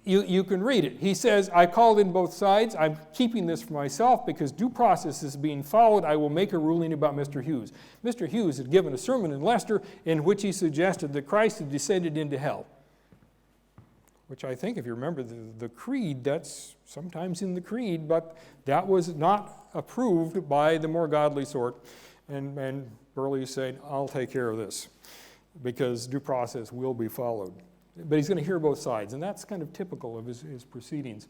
you can read it. He says, I called in both sides. I'm keeping this for myself because due process is being followed. I will make a ruling about Mr. Hughes. Mr. Hughes had given a sermon in Leicester in which he suggested that Christ had descended into hell, which I think, if you remember the creed, that's sometimes in the creed, but that was not approved by the more godly sort. And Burghley is saying, I'll take care of this because due process will be followed. But he's going to hear both sides, and that's kind of typical of his proceedings.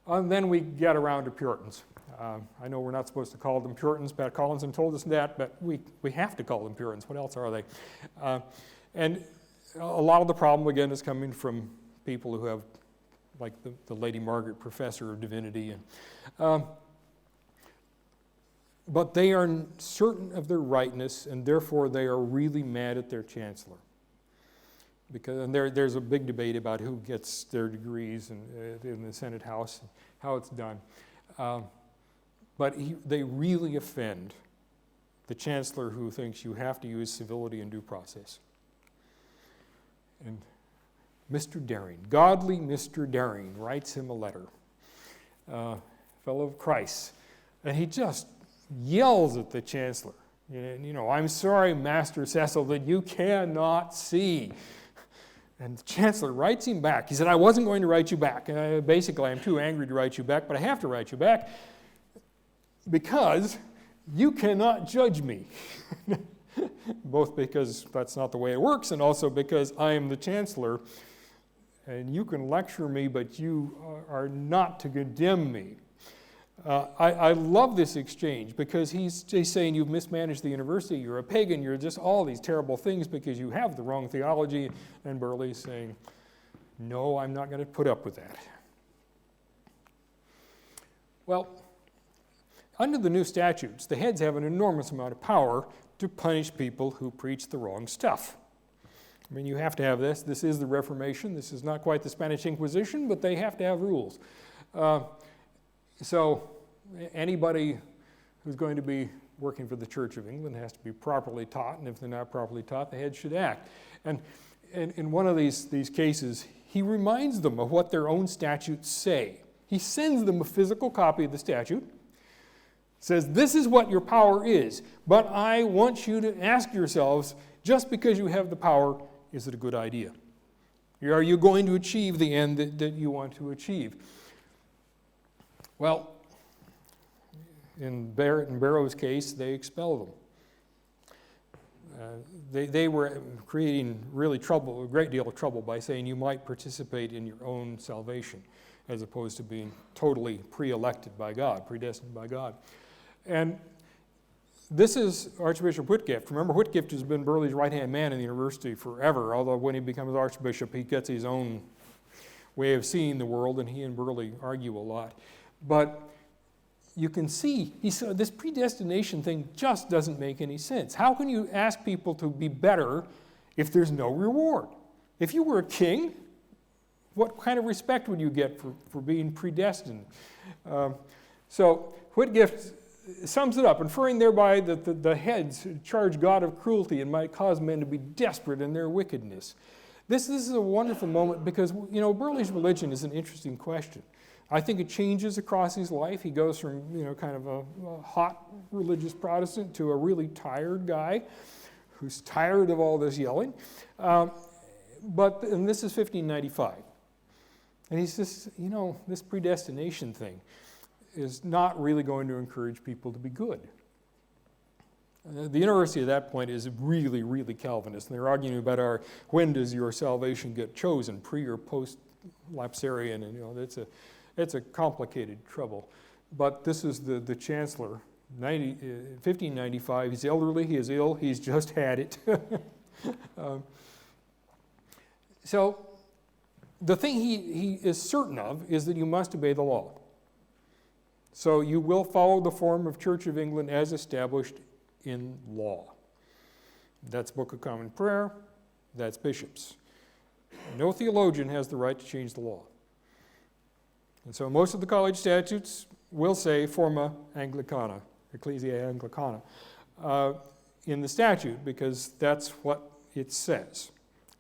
And then we get around to Puritans. I know we're not supposed to call them Puritans. Pat Collinson told us that, but we have to call them Puritans. What else are they? And a lot of the problem, again, is coming from people who have, like the Lady Margaret, professor of divinity. But they are certain of their rightness, and therefore they are really mad at their chancellor. And there's a big debate about who gets their degrees in the Senate House, and how it's done. But they really offend the chancellor who thinks you have to use civility and due process. And Mr. Daring, godly Mr. Daring, writes him a letter, fellow of Christ, and he just yells at the chancellor. I'm sorry, Master Cecil, that you cannot see. And the chancellor writes him back. He said, I wasn't going to write you back. Basically, I'm too angry to write you back, but I have to write you back because you cannot judge me. Both because that's not the way it works, and also because I am the chancellor, and you can lecture me, but you are not to condemn me. I love this exchange because he's saying you've mismanaged the university, you're a pagan, you're just all these terrible things because you have the wrong theology. And Burghley's saying, no, I'm not going to put up with that. Well, under the new statutes, the heads have an enormous amount of power to punish people who preach the wrong stuff. I mean, you have to have this. This is the Reformation. This is not quite the Spanish Inquisition, but they have to have rules. So anybody who's going to be working for the Church of England has to be properly taught, and if they're not properly taught, the head should act. And in one of these cases, he reminds them of what their own statutes say. He sends them a physical copy of the statute, says, this is what your power is, but I want you to ask yourselves, just because you have the power, is it a good idea? Are you going to achieve the end that you want to achieve? Well, in Barrett and Barrow's case, they expelled them. They were creating really trouble, a great deal of trouble, by saying you might participate in your own salvation, as opposed to being totally pre-elected by God, predestined by God. And this is Archbishop Whitgift. Remember, Whitgift has been Burghley's right-hand man in the university forever, although when he becomes archbishop, he gets his own way of seeing the world, and he and Burghley argue a lot. But you can see, this predestination thing just doesn't make any sense. How can you ask people to be better if there's no reward? If you were a king, what kind of respect would you get for being predestined? So Whitgift sums it up, inferring thereby that the heads charge God of cruelty and might cause men to be desperate in their wickedness. This is a wonderful moment because, Burghley's religion is an interesting question. I think it changes across his life. He goes from, kind of a hot religious Protestant to a really tired guy who's tired of all this yelling. And this is 1595. And he says, this predestination thing is not really going to encourage people to be good. The university at that point is really, really Calvinist. And they're arguing about when does your salvation get chosen, pre or post lapsarian, and it's a complicated trouble. But this is the chancellor 1595. He's elderly, he is ill, he's just had it. So the thing he is certain of is that you must obey the law. So you will follow the form of Church of England as established in law. That's Book of Common Prayer, that's bishops. No theologian has the right to change the law. And so most of the college statutes will say forma Anglicana, Ecclesia Anglicana, in the statute, because that's what it says.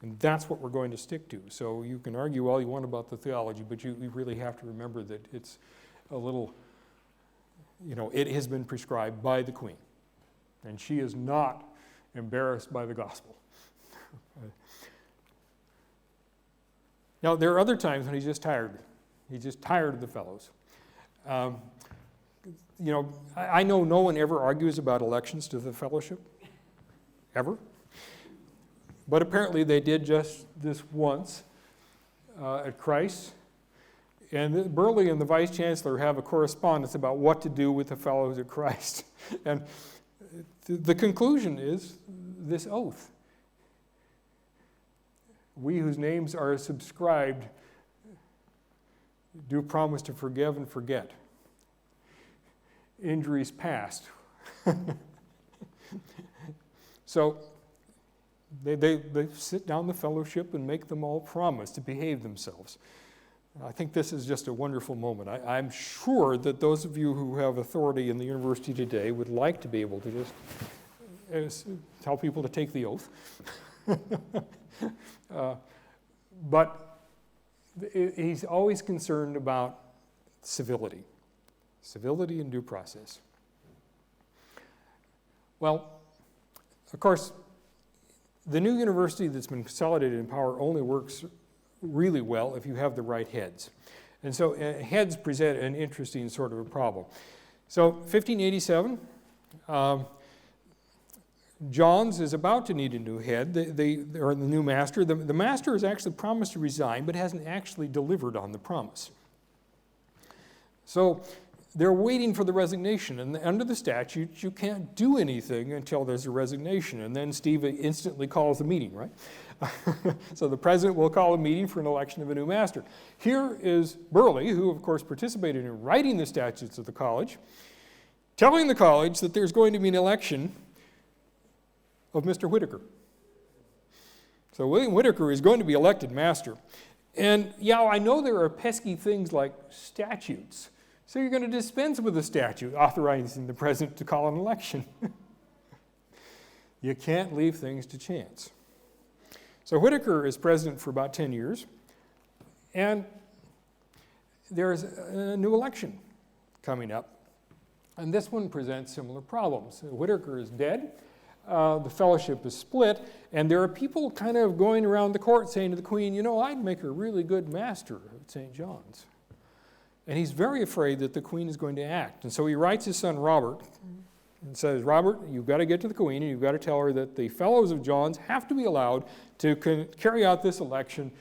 And that's what we're going to stick to. So you can argue all you want about the theology, but you really have to remember that it's a little, it has been prescribed by the Queen. And she is not embarrassed by the gospel. Now, there are other times when he's just tired. He's just tired of the fellows. I know no one ever argues about elections to the fellowship, ever. But apparently they did just this once at Christ. And Burghley and the Vice-Chancellor have a correspondence about what to do with the fellows at Christ. And the conclusion is this oath. We whose names are subscribed do promise to forgive and forget. Injuries past. So they sit down the fellowship and make them all promise to behave themselves. I think this is just a wonderful moment. I'm sure that those of you who have authority in the university today would like to be able to just tell people to take the oath. But he's always concerned about civility and due process. Well, of course, the new university that's been consolidated in power only works really well if you have the right heads. And so heads present an interesting sort of a problem. So 1587, John's is about to need a new head, or the new master. The master has actually promised to resign, but hasn't actually delivered on the promise. So they're waiting for the resignation, and under the statute, you can't do anything until there's a resignation, and then Steve instantly calls a meeting, right? So the president will call a meeting for an election of a new master. Here is Burghley, who of course participated in writing the statutes of the college, telling the college that there's going to be an election of Mr. Whitaker. So William Whitaker is going to be elected master. And yeah, I know there are pesky things like statutes. So you're going to dispense with the statute authorizing the president to call an election. You can't leave things to chance. So Whitaker is president for about 10 years, and there's a new election coming up. And this one presents similar problems. Whitaker is dead, the fellowship is split, and there are people kind of going around the court saying to the Queen, I'd make a really good master at St. John's. And he's very afraid that the Queen is going to act. And so he writes his son Robert and says, Robert, you've got to get to the Queen and you've got to tell her that the fellows of John's have to be allowed to carry out this election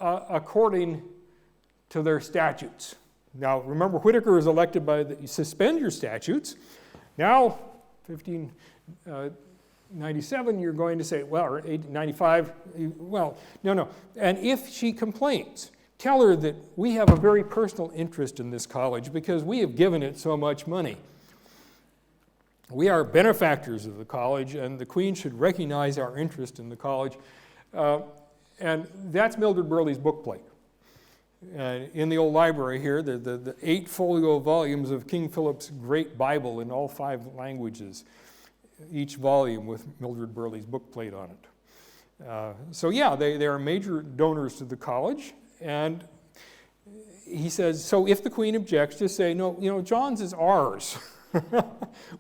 according to their statutes. Now, remember, Whitaker is elected by you suspend your statutes. Now, 1597, you're going to say, or 1895, no. And if she complains, tell her that we have a very personal interest in this college because we have given it so much money. We are benefactors of the college, and the Queen should recognize our interest in the college. And that's Mildred Burghley's bookplate. In the old library here, the 8 folio volumes of King Philip's Great Bible in all 5 languages, each volume with Mildred Burghley's bookplate on it. They are major donors to the college. And he says, so if the Queen objects, just say, no, John's is ours.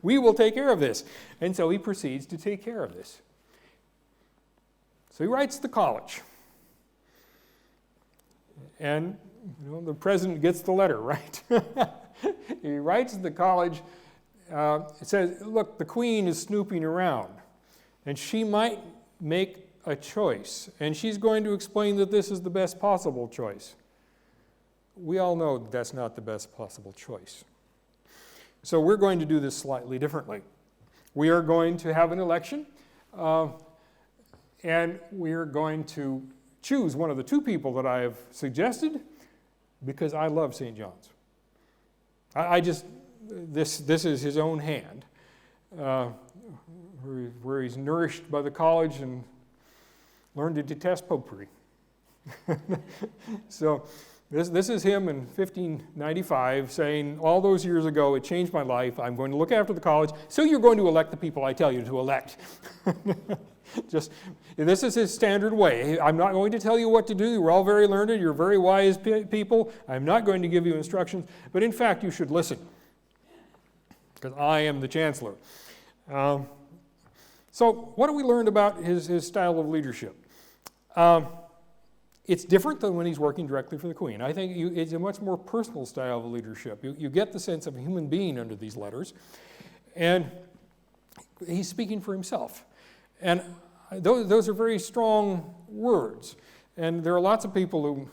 We will take care of this. And so he proceeds to take care of this. So he writes the college. And the president gets the letter, right? He writes the college. It says, look, the Queen is snooping around. And she might make a choice. And she's going to explain that this is the best possible choice. We all know that that's not the best possible choice. So we're going to do this slightly differently. We are going to have an election, and we are going to choose one of the two people that I have suggested, because I love St. John's. This is his own hand, where he's nourished by the college and learned to detest popery. So this is him in 1595 saying, all those years ago, it changed my life. I'm going to look after the college. So you're going to elect the people I tell you to elect. This is his standard way. I'm not going to tell you what to do. You're all very learned. You're very wise people. I'm not going to give you instructions. But in fact, you should listen, because I am the Chancellor. So what do we learn about his style of leadership? It's different than when he's working directly for the Queen. I think it's a much more personal style of leadership. You get the sense of a human being under these letters, and he's speaking for himself. And those are very strong words. And there are lots of people who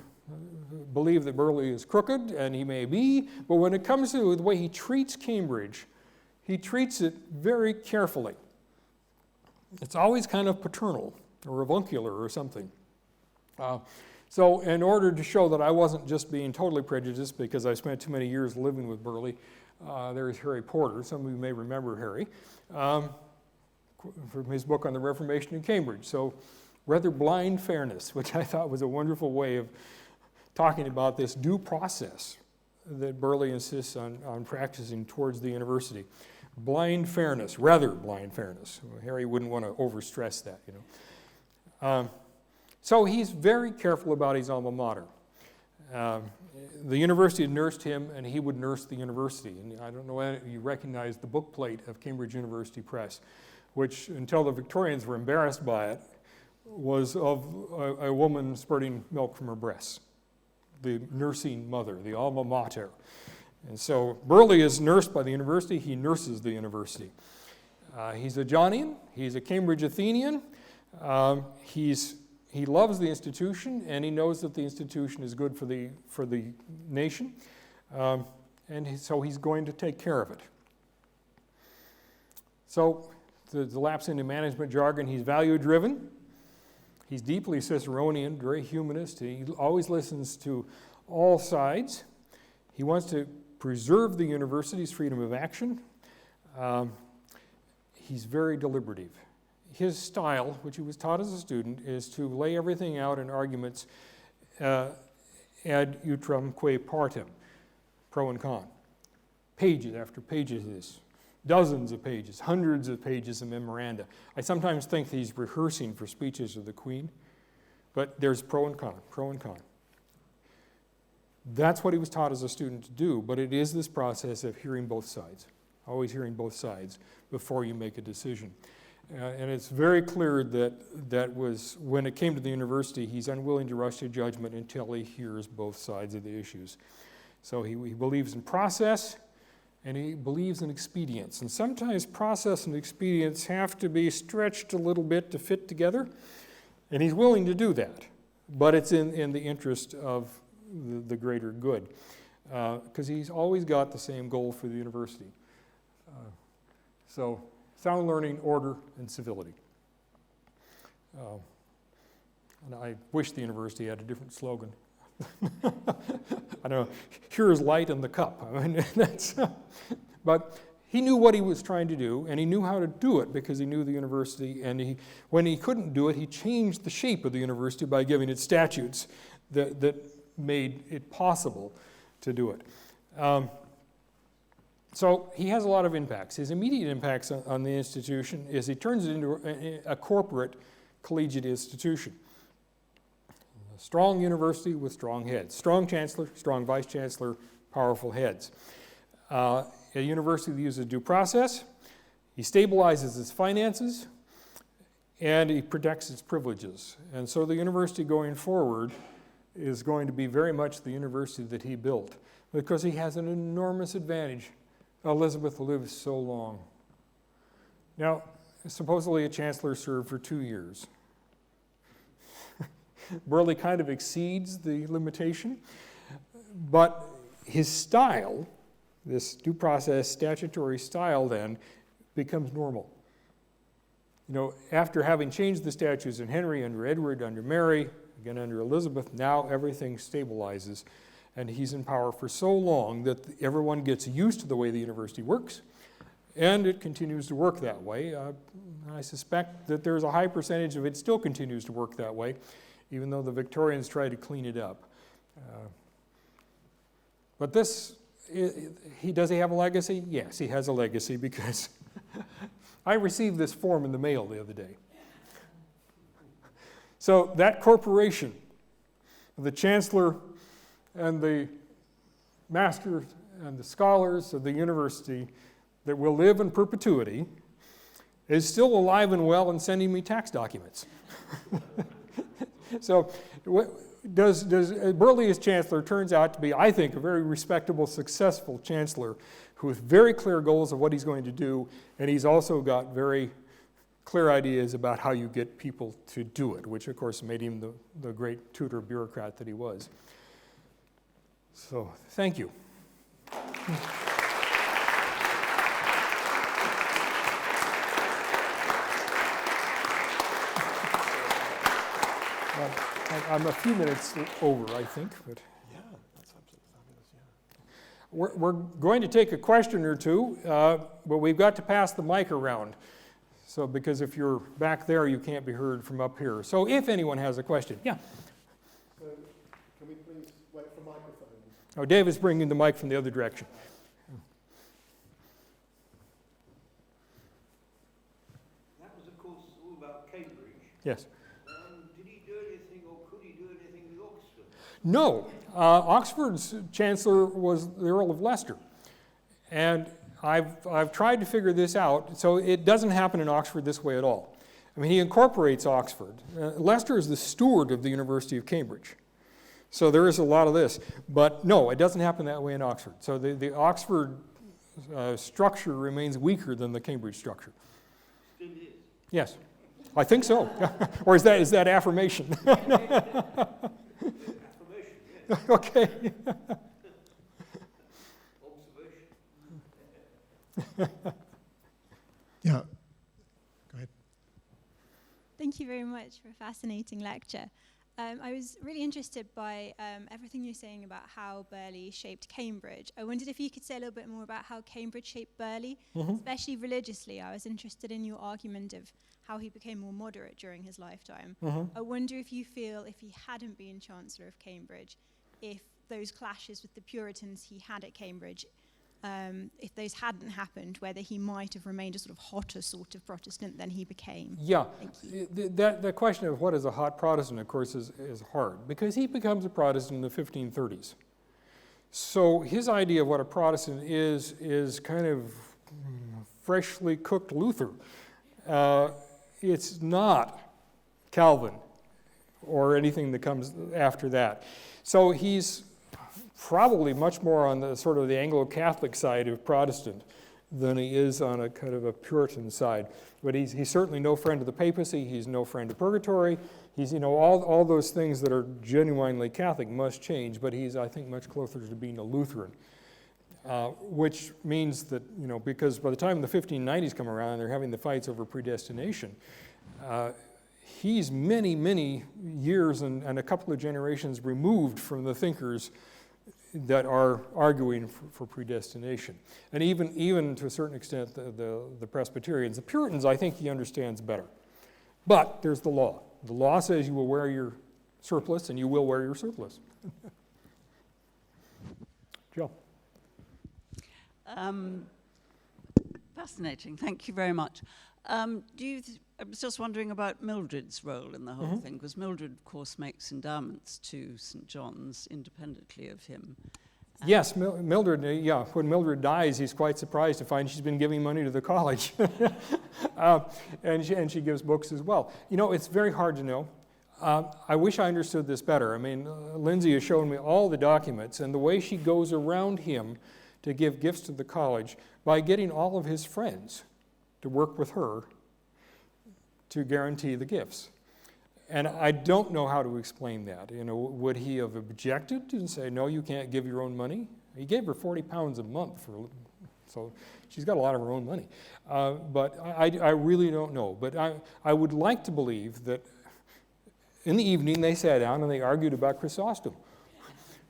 believe that Burghley is crooked, and he may be, but when it comes to the way he treats Cambridge, he treats it very carefully. It's always kind of paternal or avuncular or something. So in order to show that I wasn't just being totally prejudiced because I spent too many years living with Burghley, there's Harry Porter. Some of you may remember Harry from his book on the Reformation in Cambridge. So rather blind fairness, which I thought was a wonderful way of talking about this due process that Burghley insists on practicing towards the university. Blind fairness, rather blind fairness. Harry wouldn't want to overstress that, you know. So he's very careful about his alma mater. The university had nursed him, and he would nurse the university. And I don't know whether you recognize the bookplate of Cambridge University Press, which, until the Victorians were embarrassed by it, was of a woman spurting milk from her breasts, the nursing mother, the alma mater. And so Burghley is nursed by the university. He nurses the university. He's a Johnian. He's a Cambridge Athenian. He loves the institution, and he knows that the institution is good for the nation, so he's going to take care of it. So, to lapse into management jargon, he's value-driven. He's deeply Ciceronian, very humanist. He always listens to all sides. He wants to preserve the university's freedom of action. He's very deliberative. His style, which he was taught as a student, is to lay everything out in arguments ad utrum que partem, pro and con. Pages after pages of this, dozens of pages, hundreds of pages of memoranda. I sometimes think he's rehearsing for speeches of the Queen, but there's pro and con, pro and con. That's what he was taught as a student to do, but it is this process of hearing both sides, always hearing both sides before you make a decision. And it's very clear that was, when it came to the university, he's unwilling to rush to judgment until he hears both sides of the issues. So he believes in process, and he believes in expedience. And sometimes process and expedience have to be stretched a little bit to fit together, and he's willing to do that. But it's in the interest of the greater good, because he's always got the same goal for the university. So sound learning, order, and civility. And I wish the university had a different slogan. I don't know, here is light in the cup. I mean, but he knew what he was trying to do, and he knew how to do it because he knew the university, and when he couldn't do it, he changed the shape of the university by giving it statutes that made it possible to do it. So he has a lot of impacts. His immediate impacts on the institution is he turns it into a corporate collegiate institution. A strong university with strong heads. Strong chancellor, strong vice-chancellor, powerful heads. A university that uses due process. He stabilizes its finances, and he protects its privileges. And so the university going forward is going to be very much the university that he built, because he has an enormous advantage. Elizabeth lived so long. Now, supposedly a chancellor served for 2 years. Burghley kind of exceeds the limitation, but his style This due process statutory style then becomes normal. After having changed the statutes in Henry, under Edward, under Mary, again under Elizabeth, now everything stabilizes. And he's in power for so long that everyone gets used to the way the university works, and it continues to work that way. I suspect that there's a high percentage of it still continues to work that way, even though the Victorians tried to clean it up. But does he have a legacy? Yes, he has a legacy, because I received this form in the mail the other day. So that corporation, the Chancellor and the masters and the scholars of the university that will live in perpetuity, is still alive and well and sending me tax documents. So Burghley as Chancellor turns out to be, I think, a very respectable, successful Chancellor who has very clear goals of what he's going to do, and he's also got very clear ideas about how you get people to do it, which of course made him the great Tudor bureaucrat that he was. So, thank you. I'm a few minutes over, I think, but yeah, that's absolutely fabulous. Yeah. we're going to take a question or two, but we've got to pass the mic around. So, because if you're back there, you can't be heard from up here. So, if anyone has a question, yeah. Can we please wait for microphones? Oh, David's bringing the mic from the other direction. That was, of course, all about Cambridge. Yes. Did he do anything, or could he do anything with Oxford? No. Oxford's Chancellor was the Earl of Leicester. And I've tried to figure this out. So it doesn't happen in Oxford this way at all. I mean, he incorporates Oxford. Leicester is the steward of the University of Cambridge. So there is a lot of this. But no, it doesn't happen that way in Oxford. So the Oxford structure remains weaker than the Cambridge structure. Still is. Yes. I think so. Or is that affirmation? Affirmation, yes. Okay. Observation. Yeah. Go ahead. Thank you very much for a fascinating lecture. I was really interested by everything you're saying about how Burghley shaped Cambridge. I wondered if you could say a little bit more about how Cambridge shaped Burghley, especially religiously. I was interested in your argument of how he became more moderate during his lifetime. I wonder if you feel, if he hadn't been Chancellor of Cambridge, if those clashes with the Puritans he had at Cambridge, if those hadn't happened, whether he might have remained a sort of hotter sort of Protestant than he became. Yeah, Thank you. the question of what is a hot Protestant, of course, is hard, because he becomes a Protestant in the 1530s. So his idea of what a Protestant is kind of freshly cooked Luther. It's not Calvin or anything that comes after that. So he's probably much more on the sort of the Anglo-Catholic side of Protestant than he is on a kind of a Puritan side. But he's certainly no friend of the papacy. He's no friend of purgatory. He's, all those things that are genuinely Catholic must change, but he's, I think, much closer to being a Lutheran. Which means that, because by the time the 1590s come around and they're having the fights over predestination, he's many, many years and a couple of generations removed from the thinkers that are arguing for predestination. And even to a certain extent, the Presbyterians. The Puritans, I think he understands better. But there's the law. The law says you will wear your surplice, and you will wear your surplice. Jill. Fascinating. Thank you very much. I was just wondering about Mildred's role in the whole thing, because Mildred, of course, makes endowments to St. John's independently of him. Yes, Mildred, when Mildred dies, he's quite surprised to find she's been giving money to the college. And she gives books as well. It's very hard to know. I wish I understood this better. I mean, Lindsay has shown me all the documents, and the way she goes around him to give gifts to the college by getting all of his friends to work with her to guarantee the gifts. And I don't know how to explain that. Would he have objected and say, no, you can't give your own money? He gave her 40 pounds a month so she's got a lot of her own money. But I really don't know. But I would like to believe that in the evening they sat down and they argued about Chrysostom.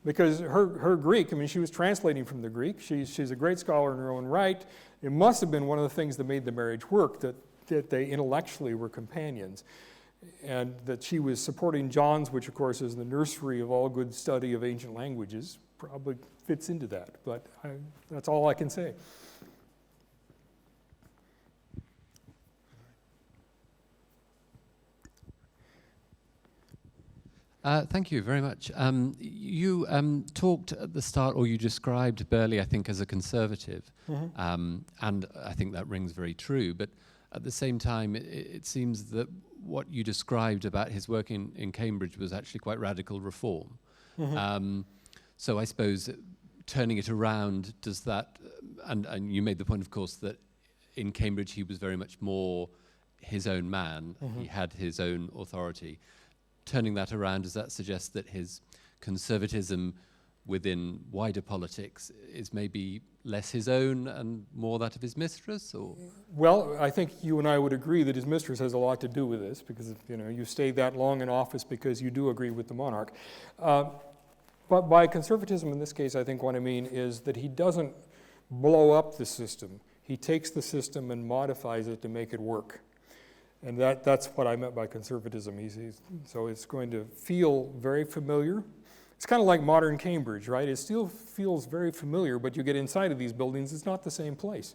Because her Greek, I mean, she was translating from the Greek. She's a great scholar in her own right. It must have been one of the things that made the marriage work, that they intellectually were companions. And that she was supporting John's, which of course is the nursery of all good study of ancient languages, probably fits into that. But that's all I can say. Thank you very much. You talked at the start, or you described Burghley, I think, as a conservative, and I think that rings very true. But at the same time, it seems that what you described about his work in Cambridge was actually quite radical reform. So I suppose turning it around, does that, and you made the point, of course, that in Cambridge he was very much more his own man. He had his own authority. Turning that around, does that suggest that his conservatism within wider politics is maybe less his own and more that of his mistress? Or? Well, I think you and I would agree that his mistress has a lot to do with this, because you stayed that long in office because you do agree with the monarch. But by conservatism in this case, I think what I mean is that he doesn't blow up the system. He takes the system and modifies it to make it work. And that's what I meant by conservatism. So it's going to feel very familiar. It's kind of like modern Cambridge, right? It still feels very familiar, but you get inside of these buildings, it's not the same place.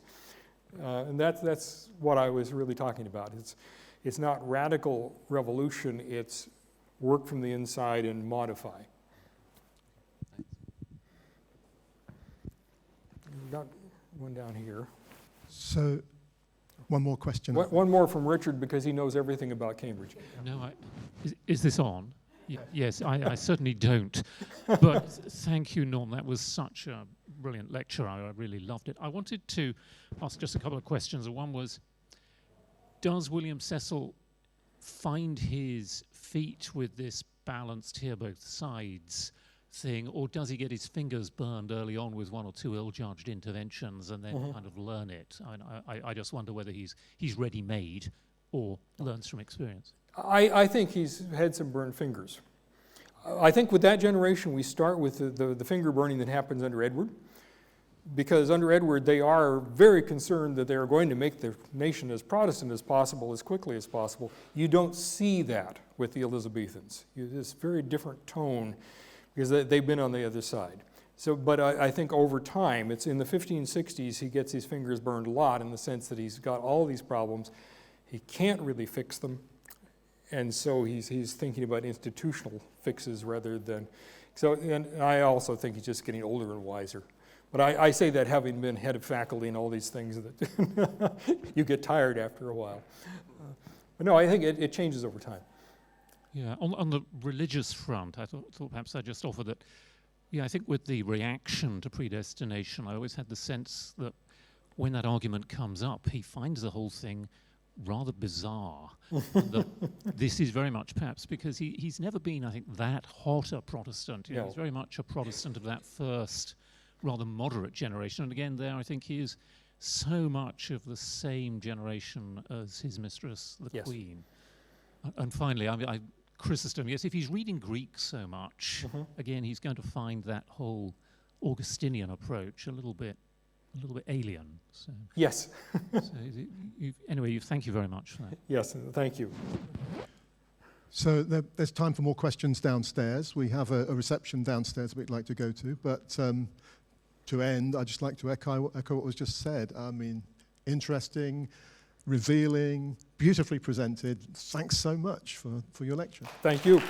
And that's what I was really talking about. It's not radical revolution, it's work from the inside and modify. We've got one down here. So, one more question. One more from Richard, because he knows everything about Cambridge. No, is this on? Yes, I certainly don't. But thank you, Norm. That was such a brilliant lecture. I really loved it. I wanted to ask just a couple of questions. One was, does William Cecil find his feet with this balanced here both sides thing, or does he get his fingers burned early on with one or two ill-judged interventions and then kind of learn it? I just wonder whether he's ready-made or learns from experience. I think he's had some burned fingers. I think with that generation we start with the finger burning that happens under Edward, because under Edward they are very concerned that they are going to make the nation as Protestant as possible, as quickly as possible. You don't see that with the Elizabethans. This very different tone, because they've been on the other side. But I think over time, it's in the 1560s, he gets his fingers burned a lot in the sense that he's got all these problems. He can't really fix them. And so he's thinking about institutional fixes rather than, and I also think he's just getting older and wiser. But I say that having been head of faculty and all these things, that you get tired after a while. But no, I think it changes over time. Yeah, on the religious front, I thought perhaps I'd just offer that, I think with the reaction to predestination, I always had the sense that when that argument comes up, he finds the whole thing rather bizarre. That this is very much perhaps because he's never been, I think, that hot a Protestant. He's very much a Protestant of that first rather moderate generation. And again, there I think he is so much of the same generation as his mistress, the Queen. And finally, Chrysostom, yes, if he's reading Greek so much, again, he's going to find that whole Augustinian approach a little bit alien. So. Yes. Anyway, thank you very much for that. Yes, thank you. So there's time for more questions downstairs. We have a reception downstairs we'd like to go to, but to end, I'd just like to echo what was just said. I mean, interesting, revealing, beautifully presented. Thanks so much for your lecture. Thank you.